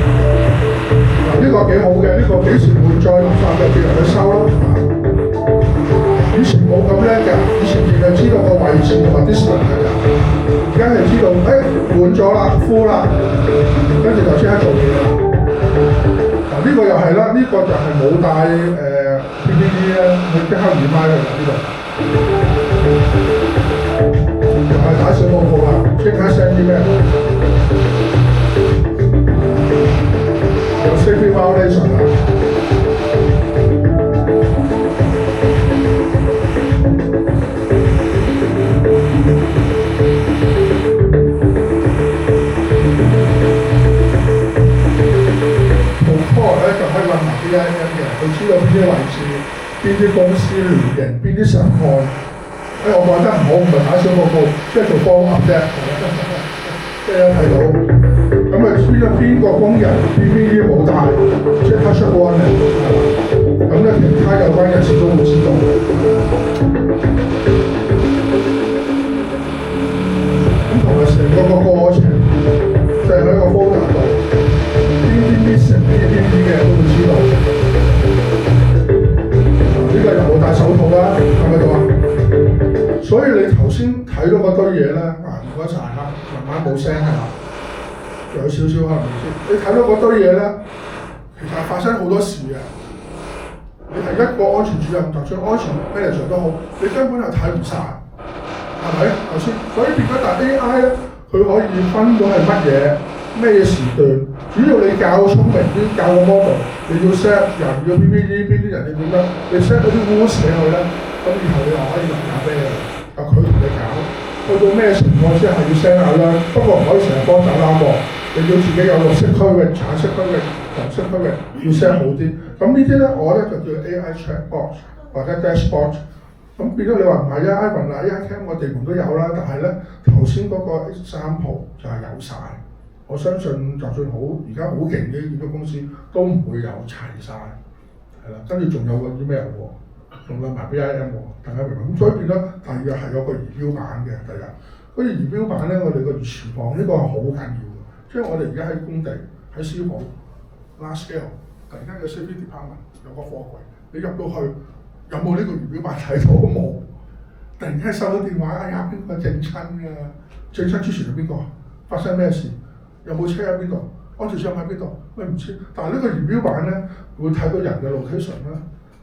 嗱，呢個幾好嘅，呢個幾時會再垃圾就叫人去收咯。以前冇咁叻㗎，以前淨係知道個位置同埋 distance 㗎咋，而家係知道，換咗啦，full啦，跟住就即刻做嘢啦。嗱，呢個又係啦，呢個就係冇帶PPT 咧，佢即刻2MB㗎呢度，又係打小報告啦，即刻 send email。violation 啊。就可以揾埋 BIM 嘅，佢知道邊啲位置、邊啲公司聯營、邊啲常看。我講得唔好，唔係打小報告，即係做幫合啫。即係睇到，咁啊知道邊個工人 PPE 冇帶，即刻出 warning 係嘛？咁咧其他有關人士都會知道。咁同埋成個過程，就係喺個 folder 度。邊成邊嘅都會知道，呢個又冇戴手套啦，係咪度啊？所以你頭先睇到嗰堆嘢咧，如果就係啦，慢慢冇聲係啦，有少少係咪先？你睇到嗰堆嘢咧，其實係發生好多事嘅。你係一個安全主任，就算安全 manager 都好，你根本係睇唔晒，係咪頭先？所以變咗但 AI 咧，佢可以分到係乜嘢？咩時段？主要你教聰明啲，教個 model， 你要 set 人要 PPE 邊啲人要點樣，你 set 嗰啲 rules 寫佢咧，咁以後你又可以問下咩？由佢同你搞，去到咩情況之下要 set 下啦。不過唔可以成日幫手攬喎，你要自己有綠色區域、橙色區域、紅色區域要 set 好啲。咁呢啲咧，我咧就叫 AI chatbot 或者 dashboard。咁變咗你話唔係啊 ，Ivan 啊 ，AI cam 我地盤都有啦，但係咧頭先嗰個example就係有晒。我相信就算好而家好勁嘅建築公司都唔會有齊晒，係啦，跟住仲有個 email 喎，仲有埋 BIM 喎，大家明唔明？咁所以變咗第二日係有個儀表板嘅，第日嗰啲儀表板咧，我哋個廚房呢個係好緊要嘅，即係我哋而家喺工地喺消防 large scale， 突然間有 safety department 有個貨櫃，你入到去有冇呢個儀表板睇到冇？突然間收到電話，哎呀邊個整親㗎？整親之前係邊個？發生咩事？有冇車喺邊度？安全箱喺邊度？喂唔知，但係呢個儀表板咧會睇到人嘅 location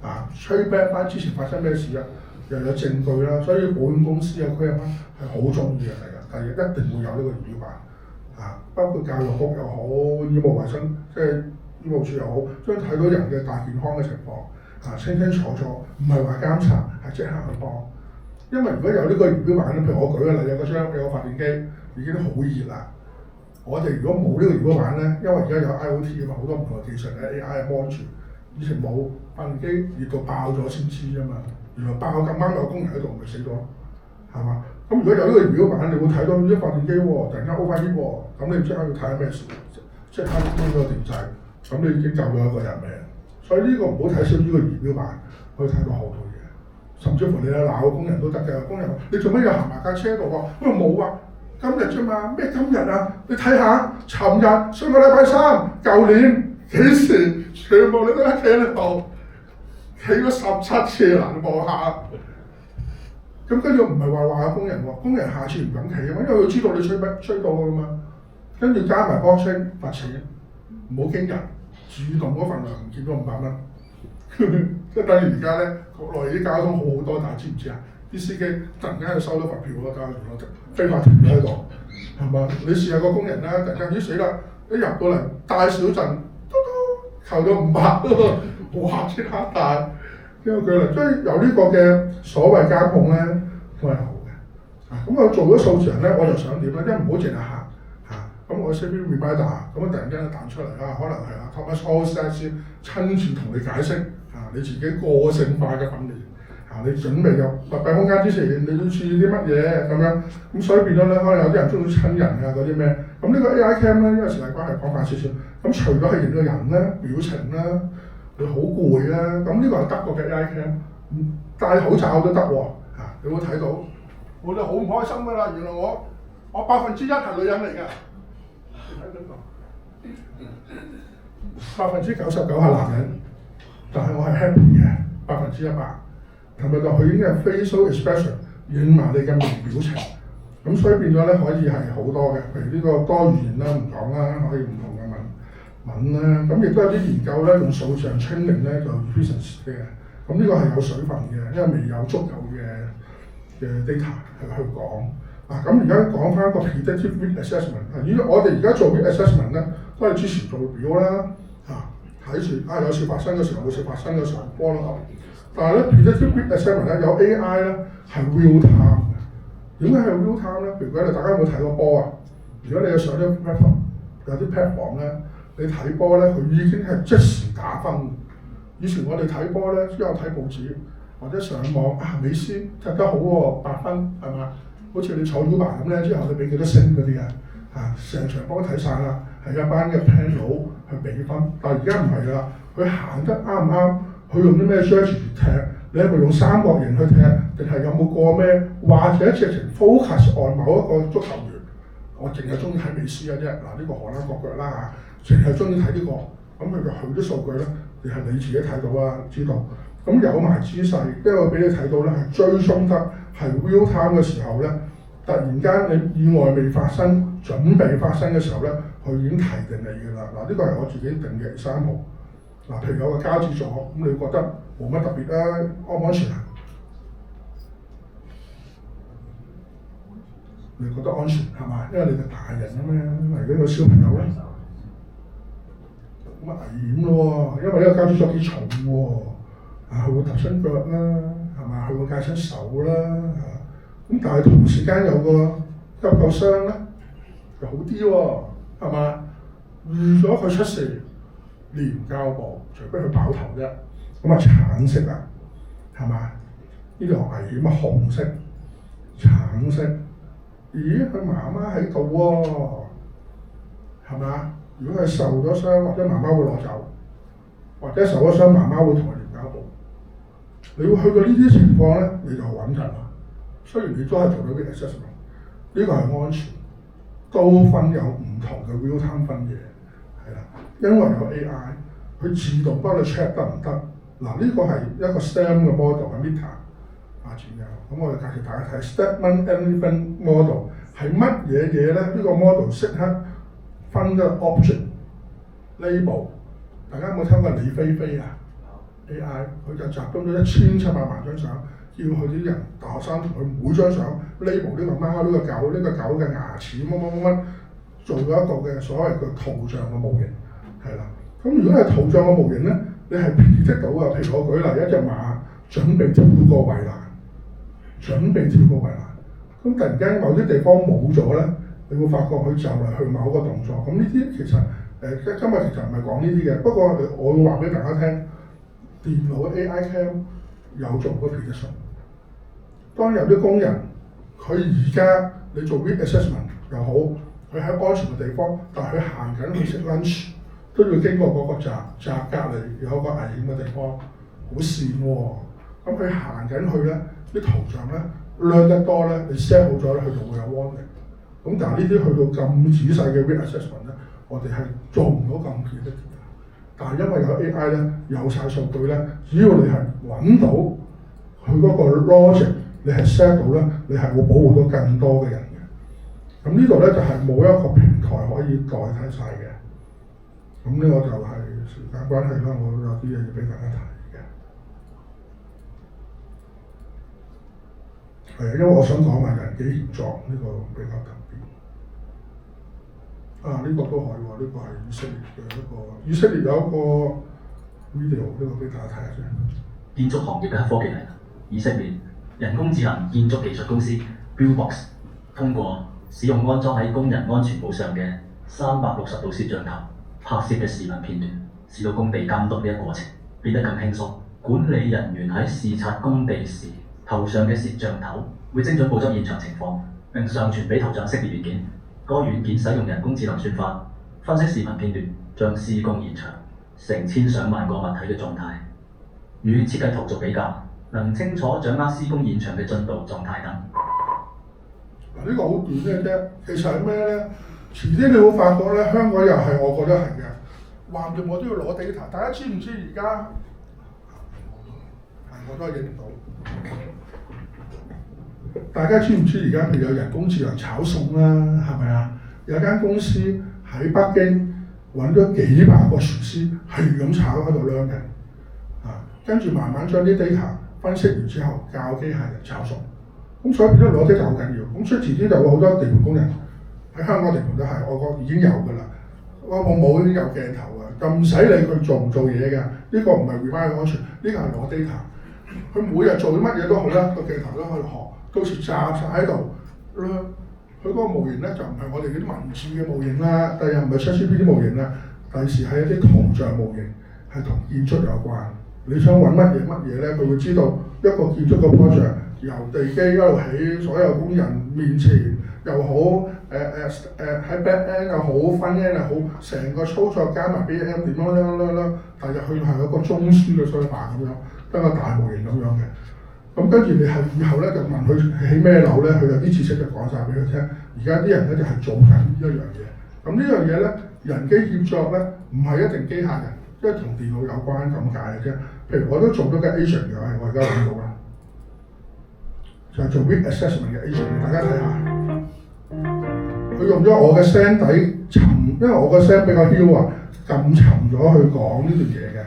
啦，trace back 翻之前發生咩事啊，又有證據啦，所以保險公司啊佢係好中意嘅第日一定會有呢個儀表板，包括教育局又好，醫務衞生即係醫務處又好，將睇到人嘅大健康嘅情況，清清楚楚，唔係話監察，係即刻去幫。因為如果有呢個儀表板咧，譬如我舉個例，有個發電機已經好熱啦。我哋如果冇呢個儀表板咧，因為而家有 IoT 啊嘛，好多唔同嘅技術嘅 AI 安全，以前冇發電機熱到爆咗先知啫嘛，原來爆咁啱有工人喺度咪死咗，係嘛？咁如果有呢個儀表板，你會睇到呢啲發電機喎，突然間 overheat 喎，咁你即刻要睇下咩事，即刻關咗個電掣，咁你已經救咗一個人命。所以呢個唔好睇少呢個儀表板，可以睇到好多嘢，甚至乎你鬧個工人都得嘅，工人話你做咩又行埋架車度喎？我話冇啊。今日啫嘛，咩今日啊？你睇下，尋日上個禮拜三，舊年幾時，全部你都喺企喺度，企咗17次啦，你望下。咁跟住唔係話下工人喎，工人下次唔敢企啊嘛，因為佢知道你吹到㗎嘛。跟住加埋 box 罰錢，唔好驚人，主動嗰份糧唔見咗500蚊。即係等於而家咧，國內啲交通好好多，但係知唔知啊？啲司機突然間就收到罰票咯，但係原來非法停咗喺度，係嘛？你試下個工人啦，突然間死啦！一入到嚟大小陣，嘟嘟扣咗500，哇！即刻大，因為佢嚟，所以有呢個嘅所謂監控咧都係好嘅。咁我做咗數字人咧，我就想點咧？因為唔好淨係行咁我 set 啲 reminder， 咁突然間彈出嚟可能係Thomas Hall 先親自同你解釋你自己個性化嘅訓練。你準備有密閉空間之前，你要注意啲乜嘢咁樣？咁所以變咗咧，可能有啲人中意親人啊嗰啲咩？咁呢個 AI cam 咧，因為時間關係講快少少。咁除咗係認個人咧、表情啦，佢好攰啦，咁呢個係德國嘅 AI cam，戴口罩都得喎。你會睇到，我哋好唔開心㗎啦！原來我1%係女人嚟㗎，你睇到99%係男人，但係我係 happy 嘅100%。係咪就佢已經係 facial expression 影埋你嘅面表情，咁所以變咗咧可以係好多嘅，譬如呢個多語言啦唔講啦，可以唔同嘅文啦，咁亦都有啲研究咧用數字人 training 咧就 efficiency 嘅，咁呢個係有水分嘅，因為未有足夠嘅 data 去講。咁而家講翻個 predictive risk assessment，我哋而家做嘅 assessment 咧都係之前做表啦，睇住有事發生嘅時候，有事發生嘅時候 follow up。但係咧 predictive risk assessment 咧有 AI 咧係 real time 嘅。點解係 real time 咧？譬如講大家有冇睇過波啊？如果你有上啲 platform 有啲 platform 咧，你睇波咧，佢已經係即時打分。以前我哋睇波咧，之後睇報紙或者上網美斯踢得好喎，8分係嘛？好似你坐 Uber 咁咧，之後你俾幾多星嗰啲成場波睇晒啦，係一班嘅 panel 去俾分。但係而家唔係啦，佢行得啱唔啱？佢用啲咩 strategy 踢？你係咪用三角形去踢？定係有冇過咩？或者直情 focus on 某一個足球員？我淨係中意睇美斯嘅啫。嗱，呢個荷蘭國腳啦嚇，淨係中意睇呢個。咁佢啲數據咧，係你自己睇到啊，知道。咁有埋姿勢，因為俾你睇到咧係追蹤得係 real time 嘅時候咧，突然間你意外未發生，準備發生嘅時候咧，佢已經提定你㗎啦。嗱，呢個係我自己定嘅3號。嗱，譬如有個交接咗，咁你覺得冇乜特別啦，安唔安全啊？你覺得安全係嘛？因為你係大人啊嘛，而家個小朋友咧，咁危險咯喎，因為呢個交接咗幾重喎，佢會揼親腳啦，係嘛？佢會戒親手啦，咁但係同時間有個急救箱咧，就好啲喎，係嘛？預咗佢出事。連膠布，除非佢爆頭啫，咁橙色啊，係嘛？呢條危險啊，紅色、橙色，咦？佢媽媽喺度喎，係嘛？如果佢受咗傷，或者媽媽會攞走，或者受咗傷，媽媽會同佢連膠布。你要去到呢啲情況咧，你就穩陣啦。雖然你都係做到啲 assessment， 呢個係安全，都分有唔同嘅 real time 分野。係啦，因為有 AI， 佢自動幫你 check 得唔得？嗱，呢個係一個 STEM 嘅 model 係 Meta 發展嘅。咁我哋介紹大家睇 Statement Anything Model 係乜嘢嘢咧？呢個 model 識得分咗 object label。大家有冇聽過李飛飛啊 ？AI 佢就集中咗1700萬張相，叫佢啲人大學生同佢每張相 label 呢個貓、呢個狗、呢個狗嘅牙齒乜乜乜乜。做咗一個嘅所謂嘅圖像嘅模型，係啦。咁如果係圖像嘅模型咧，你係predicted到嘅。譬如我舉例，一隻馬準備跳過圍欄，咁突然間某啲地方冇咗咧，你會發覺佢就嚟去某個動作。咁呢啲其實今日其實唔係講呢啲嘅，不過我會話俾大家聽，電腦嘅 AI cam 有做過 prediction。當有啲工人，佢而家你做 risk assessment 又好。佢喺安全嘅地方，但係佢行緊去食 lunch 都要經過嗰個閘隔離有個危險嘅地方，好跣喎。咁佢行緊去咧，啲圖像咧亮得多咧，你 set 好咗咧，佢就會有 warning。咁但係呢啲去到咁仔細嘅 risk assessment 咧，我哋係做唔到咁 predictive。但係因為有 AI 咧，有晒數據咧，只要你係揾到佢嗰個 logic， 你係 set 到咧，你係會保護到更多嘅人。咁呢度咧就係冇一個平台可以代替晒嘅。咁呢個就係時間關係啦，我有啲嘢要俾大家睇嘅。係啊，因為我想講埋人機協作呢個比較特別。呢個都可以喎，呢個係以色列嘅一個，以色列有一個 video， 呢個俾大家睇下先。建築行業嘅黑科技嚟啦，以色列人工智能建築技術公司 Buildbox 通過使用安裝喺工人安全帽上嘅360度攝像頭拍攝嘅視頻片段，使到工地監督呢一過程變得更輕鬆。管理人員喺視察工地時，頭上嘅攝像頭會精準捕捉現場情況，並上傳俾頭像識別軟件。該軟件使用人工智能算法分析視頻片段，將施工現場成千上萬個物體嘅狀態與設計圖做比較，能清楚掌握施工現場嘅進度、狀態等。呢個好短嘅啫，其實係咩咧？遲啲你會發覺咧，香港又係我覺得係嘅，橫掂我都要攞 data。大家知唔知而家？我都影唔到。大家知唔知而家譬如有人工智能炒餸啦，係咪啊？有間公司喺北京揾咗幾百個廚師，係咁炒喺度量嘅，跟住慢慢將啲 data 分析完之後，教機械人炒餸。咁所以變咗攞 data 好緊要。咁所以遲啲就會好多地盤工人喺香港地盤都係，外國已經有㗎啦。我冇已經有鏡頭啊，就唔使理佢做唔做嘢㗎。呢個唔係 require 安全，呢個係攞 data。佢每日做啲乜嘢都好啦，個鏡頭都可以學。到時集晒喺度啦，佢嗰個模型咧就唔係我哋嗰啲文字嘅模型啦，第日唔係 ChatGPT 模型啦，第時係一啲圖像模型，係同建築有關。你想揾乜嘢咧，佢會知道一個建築嘅 project 由地基一路起，所有工人面前又好，喺 back end 又好 front end 又好，成個操作加埋 BM 點樣，第日佢係一個中樞嘅商辦咁樣，得個大模型咁樣嘅。咁跟住你係以後咧就問佢起咩樓咧，佢有啲知識就講晒俾佢聽。而家啲人咧就係做緊呢一樣嘢。咁呢樣嘢咧，人機協作咧唔係一定機械人，因為同電腦有關咁解嘅啫。譬如我都做到嘅 agent 嘅，我而家揾到啦，就係做 risk assessment 嘅 agent， 大家睇下。佢用咗我嘅聲底沉，因為我嘅聲比較囂啊，咁沉咗去講呢段嘢嘅。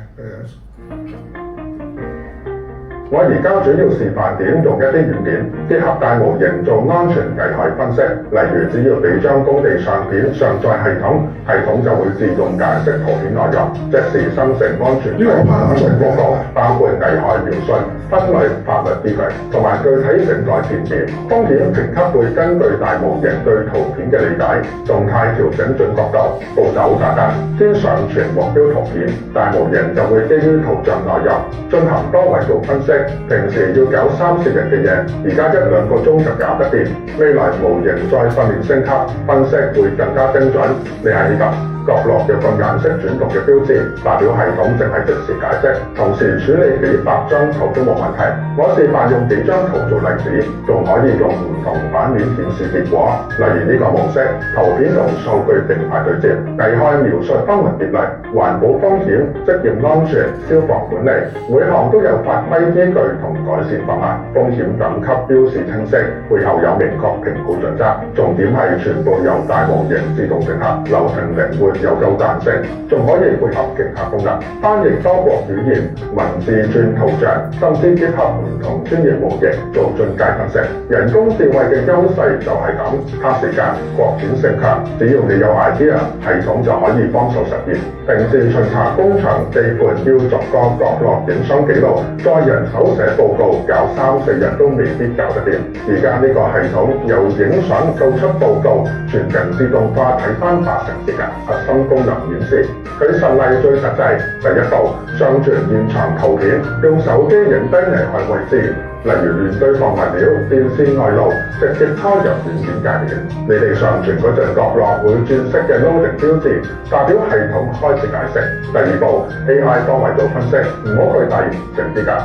我而家主要示範點用一啲軟件結合大模型做安全危害分析，例如只要俾張工地相片上載系統就會自動解釋圖片內容，即時生成安全報告，包括危害描述、分類、法律依據同埋具體承載條件。風險評級會根據大模型對圖片嘅理解，動態調整準確度。步驟簡單，先上傳目標圖片，大模型就會基於圖像內容進行多維度分析。平時要搞3-4日嘅嘢，而家1-2個鐘就搞得掂。未來模型再訓練升級，分析會更加精準。你喺呢度角落有個顏色轉動嘅標誌，代表系統正係即時解釋，同時處理幾百張圖都冇問題。我示範用幾張圖做例子，仲可以用唔同版面顯示結果。例如呢個模式，圖片同數據並排對接，危害描述分門別類，環保風險、職業安全、消防管理，每項都有法規依據同改善方案，風險等級標示清晰，背後有明確評估準則。重點係全部由大模型自動整合，流程靈活有夠彈性，仲可以配合其他功能，翻譯多國語言、文字轉圖像，甚至結合唔同專業模型做進階分析。人工智慧嘅優勢就係咁，慳時間、擴展性強，只要你有 idea， 系統就可以幫手實現。平時巡查工場地盤要逐個角落影相記錄，再人手寫報告，搞3-4日都未必搞得掂。而家呢個系統由影相到出報告，全程自動化睇翻8成時間。核心功能顯示，佢實例最實際。第一步，上傳現場圖片，用手機影低危害位置，例如亂堆放物料、電線外露，直接拖入軟件界面。你哋上傳嗰陣角落會轉色嘅 loading 標誌，代表系統開始解釋。第二步 ，AI 多維度分析，唔好去第靜啲㗎。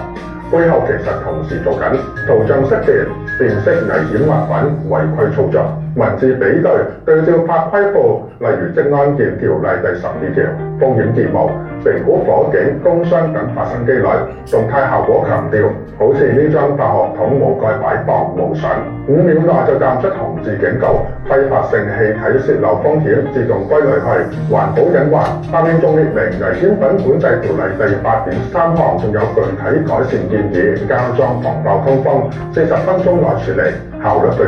背後其實同時做緊圖像識別、辨識危險物品、違規操作、文字比對、對照法規庫，例如《職安健條例》第12條，風險業務、評估火警、工傷等發生機率，動態效果強調，好似呢張化學桶冇蓋擺放冇相，5秒內就彈出紅字警告，揮發性氣體泄漏風險自動歸類去，環保隱患。下面仲列明危險品管制條例第8.3項，仲有具體改善建議，加裝防爆通風，40分鐘內處理，效率對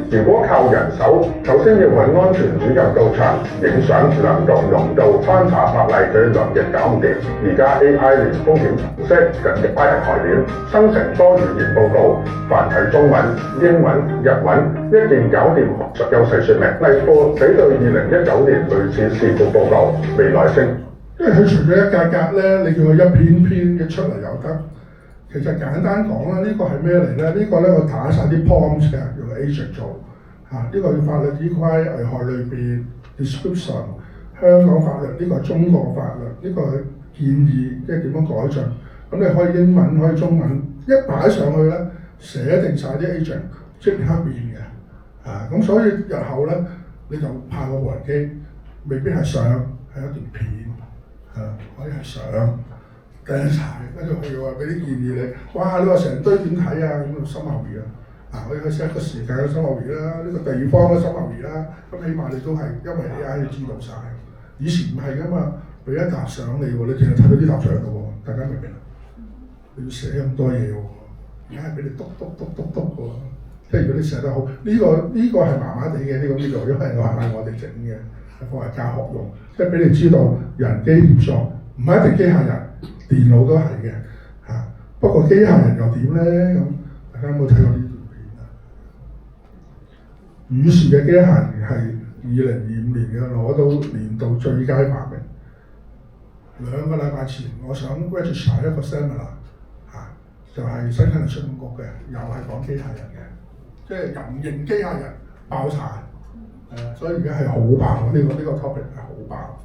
比。如果靠人手，首先要揾安全主任到場影相、量度濃度、翻查法例，佢2日搞唔掂。而家 AI 連風險分析、緊急概念、生成多語言報告，繁體中文、英文、日文，一鍵搞掂學術優勢說明。例如比對2019年類似事故報告，未來升。因為佢除咗一格格咧，你叫佢一篇篇嘅出嚟又得。其實簡單講啦，呢個係咩嚟咧？呢個咧我打晒啲 prompts 嘅，用 agent 做嚇。呢個法律依規、危害類別、description、香港法律，呢個係中國法律，呢個係建議，即係點樣改進。咁你可以英文，可以中文，一擺上去咧，寫定晒啲 agent， 即刻變嘅。咁所以日後咧，你就派個無人機，未必係相，係一段片，可以係相。掟晒，跟住佢話俾啲建議你，哇！你話成堆點睇啊？咁就深後面啊，可以去 set 個時間嘅深後面啦，呢個地方嘅深後面啦，咁起碼你都係因為 AI 要知道晒。以前唔係噶嘛，俾一沓相你喎，你淨係睇到呢沓相嘅喎，大家明唔明啊？你要寫咁多嘢喎，而家係俾你篤喎，即係如果你寫得好，呢個係麻麻地嘅呢個，因為我哋整嘅，係放嚟教學用，即係俾你知道人機協作，唔係一定機械人，電腦都係嘅嚇。不過機械人又點咧？咁大家有冇睇過呢段片啊？宇視嘅機械人係2025年嘅攞到年度最佳發明。2個禮拜前，我想 register 一個 seminar 嚇，就係新聞出版局嘅，又係講機械人嘅，即係人形機械人爆柴，所以而家係好爆，呢個 topic 係好爆。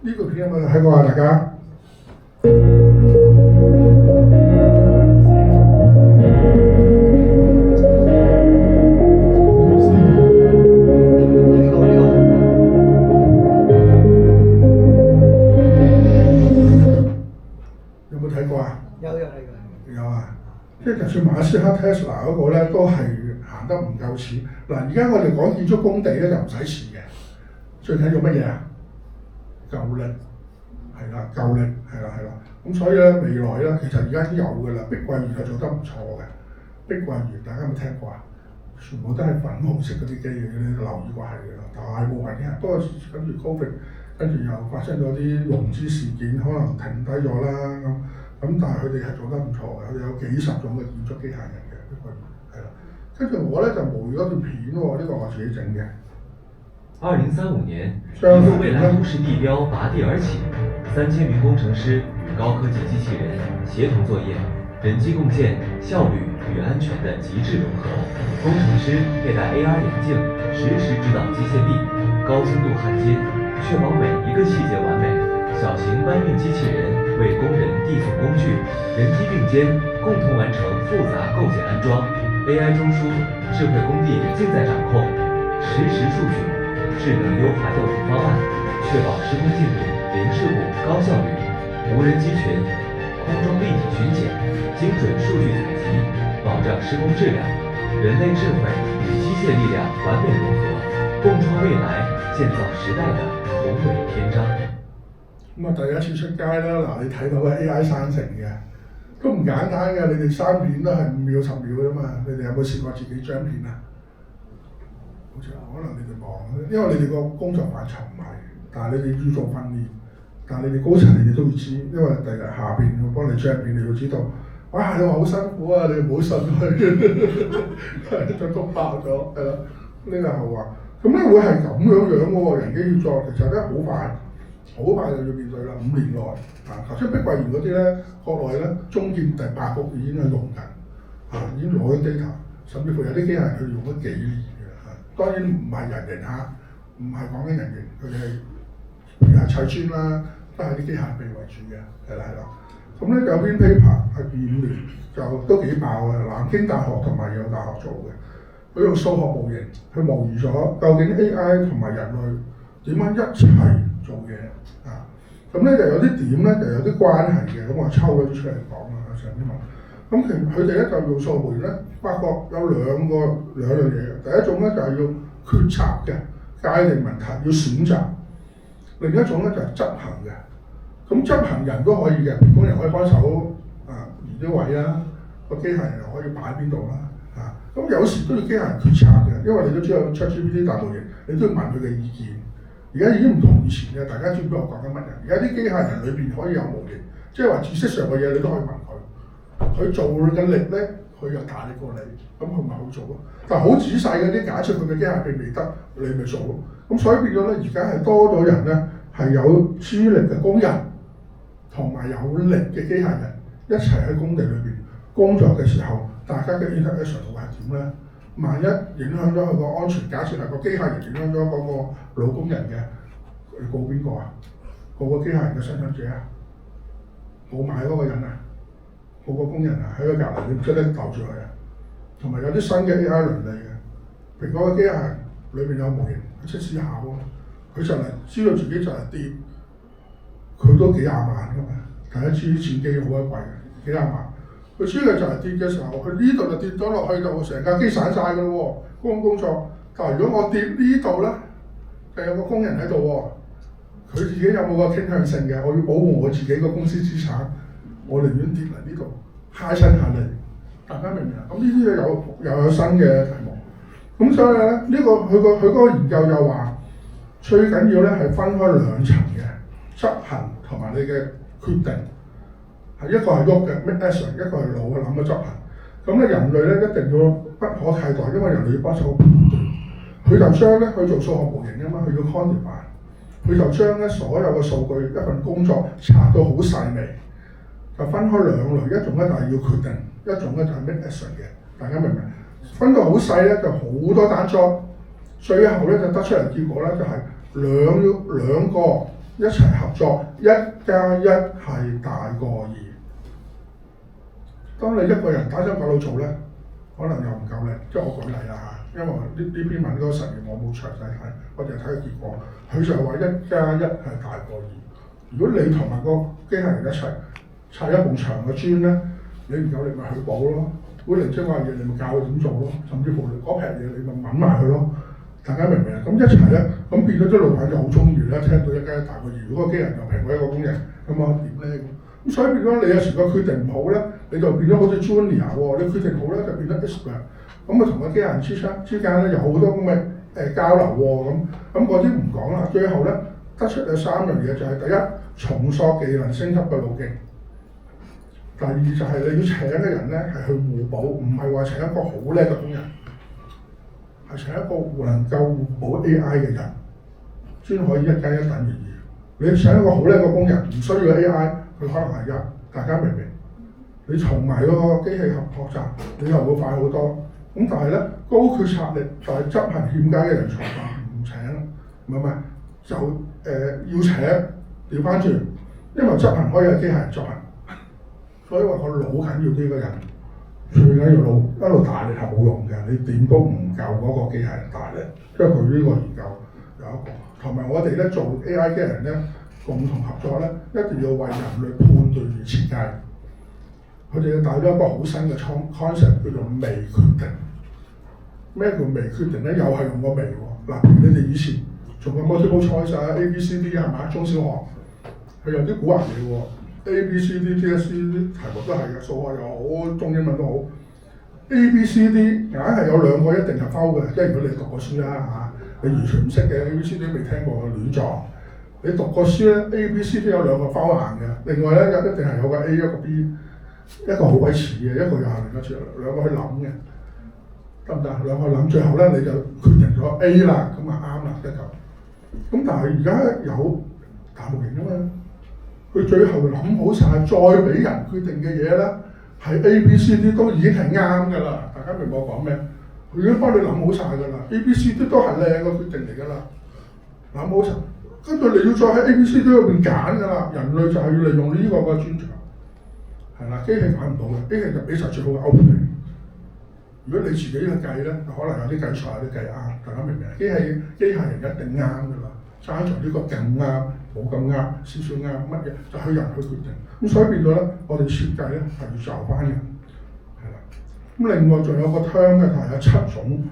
呢個片有冇睇過啊？大家？有冇睇過啊？有啊！即係就算馬斯克 Tesla 嗰個咧，都係行得唔夠似。嗱，而家我哋講建築工地咧就唔使似嘅，最緊要乜嘢啊？夠力，係啦，夠力，係啦。咁所以咧，未來咧，其實而家已經有㗎啦。碧桂園係做得唔錯嘅。碧桂園大家有冇聽過啊？全部都係粉紅色嗰啲機嘅，你留意過係㗎啦。大部分嘅，不過跟住 Covid， 跟住又發生咗啲融資事件，可能停低咗啦咁，但係佢哋係做得唔錯嘅，佢哋有幾十種嘅建築機械人嘅碧桂園，係啦。跟住我咧就模擬咗段片喎，呢個我自己整嘅。2035年，一座未來都市地標拔地而起，3000名工程師與高科技機器人協同作業，人機共建，效率與安全的極致融合。工程師佩戴 AR 眼鏡，實時指導機械臂，高精度焊接，確保每一個細節完美。小型搬運機器人為工人遞送工具，人機並肩，共同完成複雜構建安裝。AI 中樞，智慧工地盡在掌控，實時數據。智能優化調度方案，確保施工進度零事故、高效率。無人機群，空中立體巡檢，精準數據採集，保障施工質量。人類智慧與機械力量完美融合，共創未來，建造時代的宏偉篇章。咁啊，第一次出街啦，嗱，你睇到嘅 AI 生成嘅，都唔簡單嘅。你哋刪片都係5秒10秒啫嘛。你哋有冇試過自己張片啊？好似可能你哋忙，因為你哋個工作範疇唔係，但係你哋要做訓練，但係你哋高層你哋都要知，因為第日下邊要幫你張片，你要知道，哇！你話好辛苦啊，你唔好信佢，就都爆咗，係啦，呢個後話。咁咧會係咁樣喎，人機協作其實咧好快就要面對啦，5年內啊，頭先碧桂園嗰啲咧，國內咧中建第8局已經係用緊，已經攞緊 data， 甚至乎有啲機械人佢用咗幾年。當然唔係人形嚇，唔係講緊人形，佢哋係譬如係砌磚啦，都係啲機械臂為主嘅，係啦。咁咧有篇 paper 係25年就都幾爆嘅，南京大學同埋耶魯大學做嘅，佢用數學模型去模擬咗究竟 AI 同埋人類點樣一齊做嘢啊。咁咧就有啲點咧就有啲關係嘅，咁我抽咗啲出嚟講啦，上邊問。咁其實佢哋咧就用數學模型咧，發覺有兩樣嘢嘅。第一種咧就係要決策嘅，界定問題要選擇；另一種咧就係執行嘅。咁執行人都可以嘅，工人可以幫手移啲位啦，個機械人又可以擺邊度啦，咁有時都要機械人決策嘅，因為你都知道 ChatGPT 大模型，你都要問佢嘅意見。而家已經唔同以前嘅，大家知唔知我講緊乜嘢？而家啲機械人裏邊可以有模型，即係話知識上嘅嘢你都可以問佢。佢做嘅力咧，佢又大力過你，咁佢咪好做咯。但係好仔細嗰啲，假設佢嘅機械臂未得，你咪做咯。咁所以變咗咧，而家係多咗人咧，係有資歷嘅工人同埋有力嘅機械人一齊喺工地裏邊工作嘅時候，大家嘅 interaction 會係點咧？萬一影響咗佢個安全，假設係個機械人影響咗嗰個老工人嘅，你告邊個啊？告個機械人嘅生產者啊？告買嗰個人啊？個工人啊，喺佢隔離，你唔識得鬥住佢啊！同埋有啲新嘅 AI 倫理嘅，蘋果嘅機械人裏邊有模型，佢識思考喎，佢就嚟知道自己就嚟跌，佢都幾廿萬㗎嘛！大家知啲戰機好鬼貴嘅，幾廿萬，佢知佢就嚟跌嘅時候，佢呢度就跌咗落去就成架機散晒㗎咯喎，工作。但係如果我跌呢度咧，就有個工人喺度喎，佢自己有冇個傾向性嘅？我要保護我自己個公司資產。我寧願跌嚟呢度，揩親下嚟，大家明唔明啊？咁呢啲又有新嘅題目。咁所以咧，佢嗰個研究又話，最緊要咧係分開兩層嘅執行同埋你嘅決定，係一個係喐嘅 make action， 一個係腦嘅諗嘅執行。咁咧人類咧一定要不可替代，因為人類要幫手判斷。佢就將咧佢做數學模型啊嘛，佢要 quantify， 佢就將咧所有嘅數據一份工作拆到好細微，就分開兩類，一種咧就係要決定，一種咧就係 make action 嘅。大家明唔明？分到好細咧就好多單 job， 最後咧就得出嚟結果咧就係兩個一齊合作，1+1係大過2。當你一個人打針搞到做咧，可能又唔夠力，即係我舉例啦嚇，因為呢篇文嗰個實驗我冇詳細睇，我淨係睇個結果。佢就係話1+1係大過2。如果你同埋個機械人一齊砌一埲牆嘅磚咧，你唔夠力咪去補咯，古靈精怪嘢你咪教佢點做咯，甚至乎你嗰撇嘢你咪揾埋佢咯。大家明唔明啊？咁一齊咧，咁變咗啲老闆就好中意咧，聽到1+1大過2。如果個機械人又平過一個工人，咁啊點咧？咁所以變咗你有時個決定唔好咧，你就變咗好似 Junior 喎，你決定好咧就變咗 Expert。咁啊同個機械人之間咧有好多咁嘅交流喎，咁嗰啲唔講啦。最後咧得出有3樣嘢，就係第一，重塑技能升級嘅路徑。第二就係你要請嘅人咧係去互補，唔係話請一個好叻嘅工人，係請一個能夠互補 AI 嘅人，先可以1+1等於2。你請一個好叻嘅工人，唔需要 AI， 佢可能係1，大家明唔明？你從埋嗰個機器學習，你又會快好多。咁但係咧，高決策力但係執行欠佳嘅人才唔請，唔係就要請調翻轉，因為執行可以係機械人執行。所以話個腦緊要啲嘅人，最緊要腦一路大力係冇用嘅，你點都唔夠嗰個機械人大力。因為佢呢個研究有一個，同埋我哋咧做 AI 機械人咧共同合作咧，一定要為人類判斷而設計。佢哋帶咗一個好新嘅 concept 叫做微決定。咩叫微決定咧？又係用個微喎。嗱，你哋以前做過 multiple choice 啊 ，A、B、C、D 係咪？中小學佢有啲古惑嘢喎。A、B、C、D、T、S、C 啲題目都係嘅，數學又好，中英文都好。A、B、C、D 硬係有兩個一定係 foul 嘅，即係如果你讀過書啦嚇，你完全唔識嘅 A、B、C、D 未聽過嘅亂撞。你讀過書咧 A、B、C、D 有兩個 foul 硬嘅，另外咧一定係有個 A 一個 B， 一個好鬼似嘅，一個又係另一個，兩個去諗嘅，得唔得？兩個諗，最後咧你就決定咗 A 啦，咁啊啱啦，得夠。咁但係而家有大模型啊嘛。佢最後諗好晒，再俾人決定嘅嘢咧，係 A、B、C、D 都已經係啱㗎啦。大家明我講咩？佢已經幫你諗好晒㗎啦。A、B、C、D 都係靚嘅決定嚟㗎啦。諗好晒，跟住你要再喺 A、B、C-D 入邊揀㗎啦。人類就係要利用呢個嘅專長，係啦，機器揀唔到嘅，機器就俾晒最好嘅 output 你。如果你自己去計咧，就可能有啲計錯，有啲計啱，大家明唔明？機械人一定啱㗎啦。爭在呢個咁啱，冇咁啱，少少啱，乜嘢就係人去決定。咁所以變咗咧，我哋設計咧係要就翻人，係啦。咁另外仲有個 term 嘅係有7種，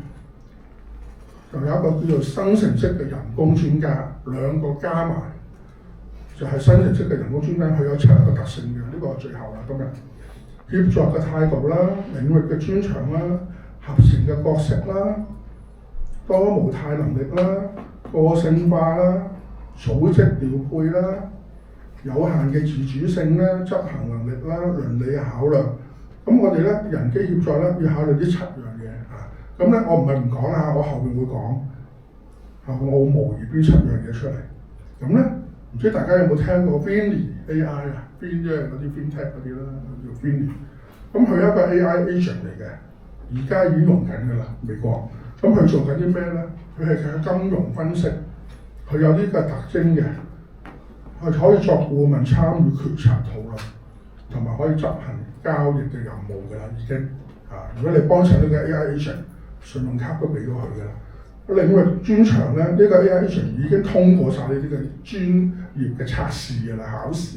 就有一個叫做生成式嘅人工專家，兩個加埋就係生成式嘅人工專家，佢有7個特性嘅。呢個係最後啦，今日協作嘅態度啦，領域嘅專長啦，合成嘅角色啦，多模態能力啦。個性化啦、組織調配啦、有限嘅自主性啦、執行能力啦、倫理考量。咁我哋咧人機協作咧要考慮呢7樣嘢啊。咁咧我唔係唔講啦，我後面會講。我會模擬邊7樣嘢出嚟。咁咧唔知大家有冇聽過 Vinny AI 啊 ？Vin 即係嗰啲 FinTech 嗰啲啦，叫 Vinny。咁佢係一個 AI agent 嚟嘅，而家已經用緊㗎啦，美國。咁佢做緊啲咩咧？佢係金融分析，佢有啲嘅特徵嘅，佢可以作顧問參與決策討論，同埋可以執行交易嘅任務㗎啦，已經啊！如果你幫襯呢個 AI agent， 信用卡都俾到佢㗎啦。領域專長咧，呢個 AI agent 已經通過晒呢啲嘅專業嘅測試㗎啦，考試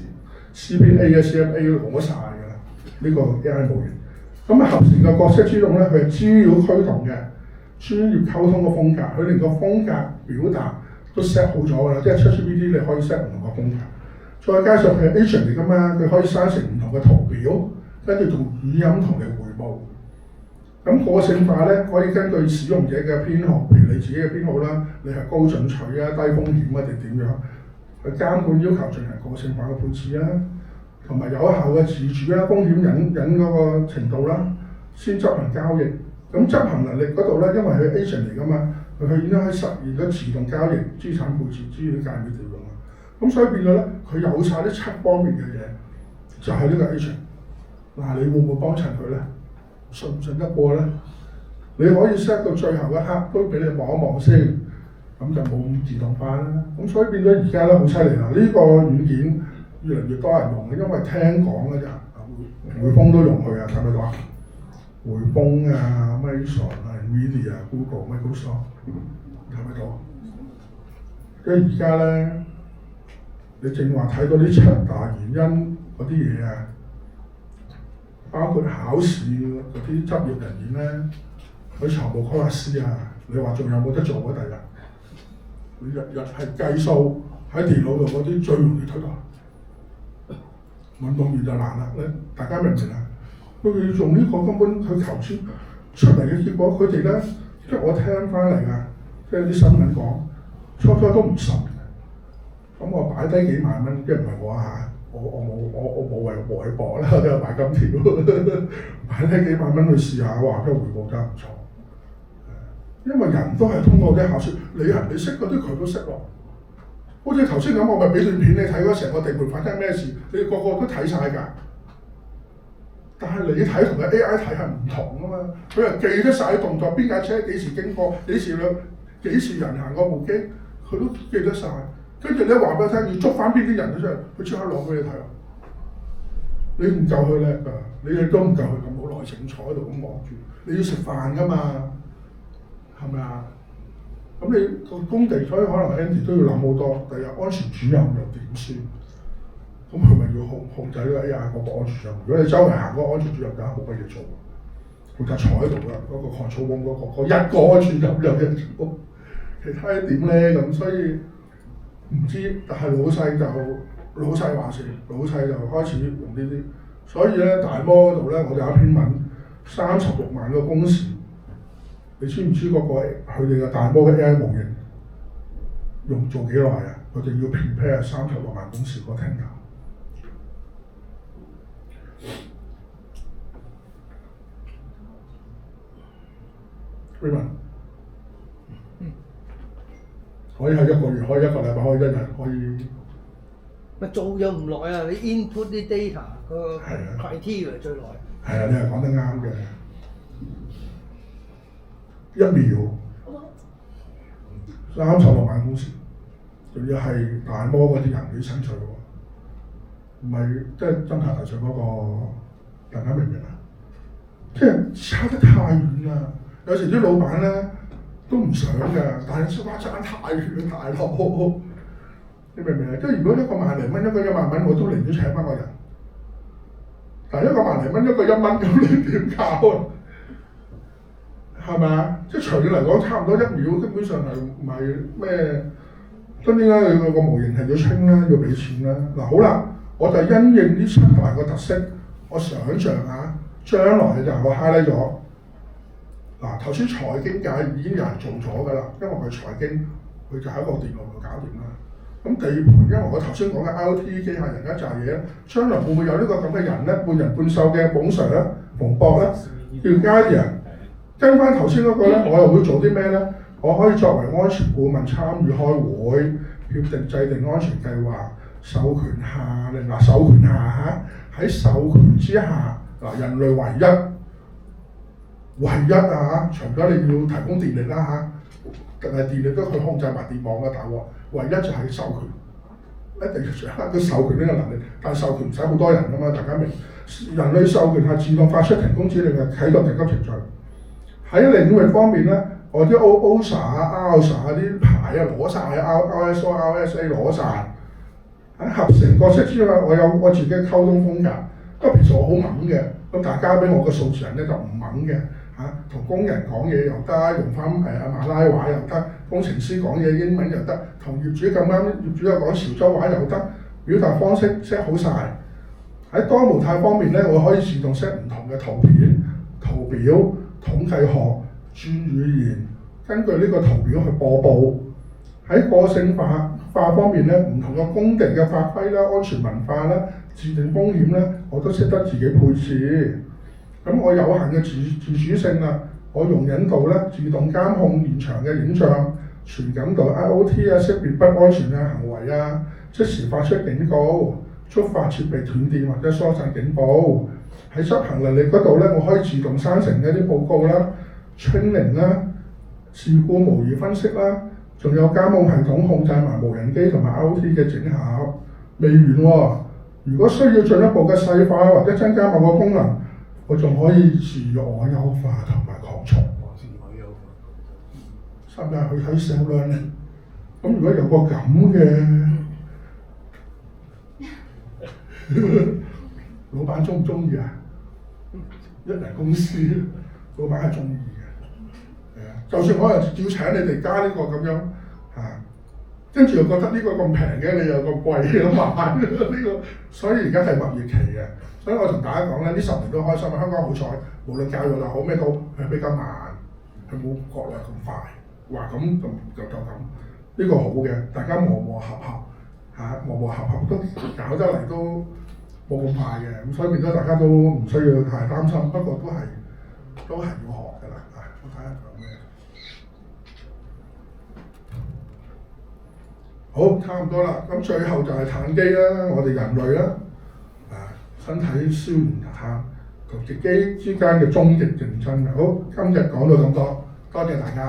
CPA、CFA 攞晒㗎啦，呢個 AI 模型。咁啊，合成嘅角色之中咧，佢係資料驅動嘅。專業溝通嘅風格，佢連個風格表達都 set 好咗㗎啦，即係 ChatGPT 你可以 set 唔同嘅風格，再加上佢係 agent 嚟㗎嘛，佢可以生成唔同嘅圖表，跟住用語音同你彙報。咁個性化咧可以根據使用者嘅偏好，譬如你自己嘅偏好啦，你係高進取啊、低風險啊定點樣，去監管要求進行個性化嘅配置啦，同埋有效嘅自主啦、風險引嗰個程度啦，先執行交易。咁執行能力嗰度咧，因為佢 agent 嚟㗎嘛，佢已經可以實現咗自動交易、資產配置、資料介面調用啊。咁所以變咗咧，佢有晒呢7方面嘅嘢，就係呢個 agent。嗱，你會唔會幫襯佢咧？信唔信得過咧？你可以 set 到最後一刻都俾你望一望先，咁就冇咁自動化啦。咁所以變咗而家咧好犀利啦！呢個軟件越嚟越多人用嘅，因為聽講咧就匯豐都用佢啊，睇唔睇到啊？匯豐啊、Amazon 啊、Nvidia 啊、Google、Microsoft， 睇唔睇到？因為而家咧，你正話睇到呢7大原因嗰啲嘢啊，包括考試嗰啲執業人員咧，佢財務規劃師啊，你話仲有冇得做啊？第日你日日係計數喺電腦度嗰啲最容易推到，運動員就難啦。大家明唔明啊？佢用呢個根本佢求籤出嚟嘅結果，佢哋咧即係我聽翻嚟㗎，即係啲新聞講，初都唔信嘅。咁我擺低幾萬蚊，即係唔係我嚇？我冇為博啦，我都有買金條，擺低幾萬蚊去試下，哇！個回報真係唔錯。因為人都係通過啲考試，你識嗰啲佢都識咯。好似頭先咁，我咪俾段片你睇嗰成個地盤發生咩事，你個個都睇晒㗎。但係你睇同個 AI 睇係唔同㗎嘛，佢係記得晒動作，邊架車幾時經過，幾時人行過部機，佢都記得晒。跟住你話俾佢聽，要捉翻邊啲人出嚟，佢即刻攞俾你睇啊！你唔夠佢叻㗎，你亦都唔夠佢咁好耐性坐喺度咁望住，你要食飯㗎嘛，係咪啊？咁你個工地，所以可能 Andy 都要諗好多。第日安全主任又點算？咁佢咪要控制呢個 AI 嗰個安全主任？如果你周圍行嗰個安全主任，梗係冇乜嘢做，佢就坐喺度㗎，嗰個 control room 嗰個一個安全主任有嘢做，其他一點咧咁，所以。唔知，但係老細話事，老細就開始用呢啲，所以咧大摩嗰度咧，我哋有一篇文36萬個工時，你知唔知嗰個佢哋嘅大摩嘅 AI 模型用做幾耐啊？佢哋要 prepare 36萬工時個 tender。可以係1個月，可以1個禮拜，可以1日，可以。咪做咗唔耐啊！你 input 啲 data 個 criteria 最耐。係啊，你係講得啱嘅。1秒36萬工時，仲要係大摩嗰啲人啲薪水喎，唔係即係真係大上嗰個，大家明唔明啊？即係差得太遠啦！有時啲老闆咧〜都唔想㗎，但係哇爭太遠大佬，你明唔明啊？即係如果1個萬零蚊，1個1萬蚊，我都寧願請翻個人。但係1個萬零蚊，1個1蚊，咁你點搞啊？係咪啊？即係長遠嚟講，差唔多1秒，根本上係唔係咩？咁點解佢個模型係要清啦，要俾錢啦？嗱好啦，我就因應呢7大個特色，我想像下將來嘅就我 highlight 咗。嗱，頭先財經界已經有人做咗㗎啦，因為佢財經佢就喺個電腦度搞掂啦。咁地盤，因為我頭先講嘅 IoT 機械人一紮嘢咧，將來會唔會有呢個咁嘅人咧？半人半獸嘅馮 Sir 咧、馮博咧，叫 Guardian。跟翻頭先嗰個咧，我又會做啲咩咧？我可以作為安全顧問參與開會，協定制定安全計劃，授權下授權下喺授權之下嗱，人類唯一啊，除咗你要提供電力啦但係電力都去控制埋電網嘅大鑊，唯一就係授權，一定要掌握到授權呢個能力。但係授權唔使好多人㗎嘛，大家明？人類授權係自動發出停工指令嘅啟動緊急程序。喺領域方面咧，我啲 OSA 啊、RSA 啊啲牌啊攞晒，RSO、RSA 攞晒。喺合成角色之外，我有我自己嘅溝通風格。不過其實我好猛嘅，咁大家俾我個數字人咧就唔猛嘅。同工人講嘢又得，用翻馬拉話又得，工程師講嘢英文又得，同業主咁啱，業主又講潮州話又得，表達方式 set 好晒。喺多模態方面咧，我可以自動 set 唔同嘅圖片、圖表、統計學、轉語言，根據呢個圖表去播報。喺個性化方面咧，唔同嘅工地嘅法規啦、安全文化啦、自定風險咧，我都識得自己配置。咁我有限嘅自主性啦，我容忍度咧，自動監控現場嘅影像，傳感度 IoT 啊，識別不安全嘅行為啊，即時發出警告，觸發設備斷電或者疏散警報。喺執行能力嗰度咧，我可以自動生成一啲報告啦、training 啦、事故模擬分析啦，仲有監控系統控制埋無人機同埋 IoT 嘅整合。未完喎，如果需要進一步嘅細化或者增加某個功能，我仲可以自我優化同埋擴充。甚至係去睇銷量咧，咁如果有個咁嘅老闆中唔中意啊？一人公司，老闆係中意嘅，係啊。就算我係要請你哋加呢個咁樣嚇，跟住又覺得呢個咁平嘅，你又咁貴咁買呢個，所以而家係蜜月期嘅。所以我同大家講咧，呢10年都開心啊！香港好彩，無論教育又好咩都係比較慢，係冇國內咁快。話咁就咁，呢個好嘅，大家磨磨合都搞得嚟都冇咁快嘅，咁所以變咗大家都唔需要太擔心，不過都係要學㗎啦。我睇下講咩？好，差唔多啦。咁最後就係碳基啦，我哋人類啦，身體燒燃碳同極基之間嘅終極競爭。好，今日講到咁多，多謝大家。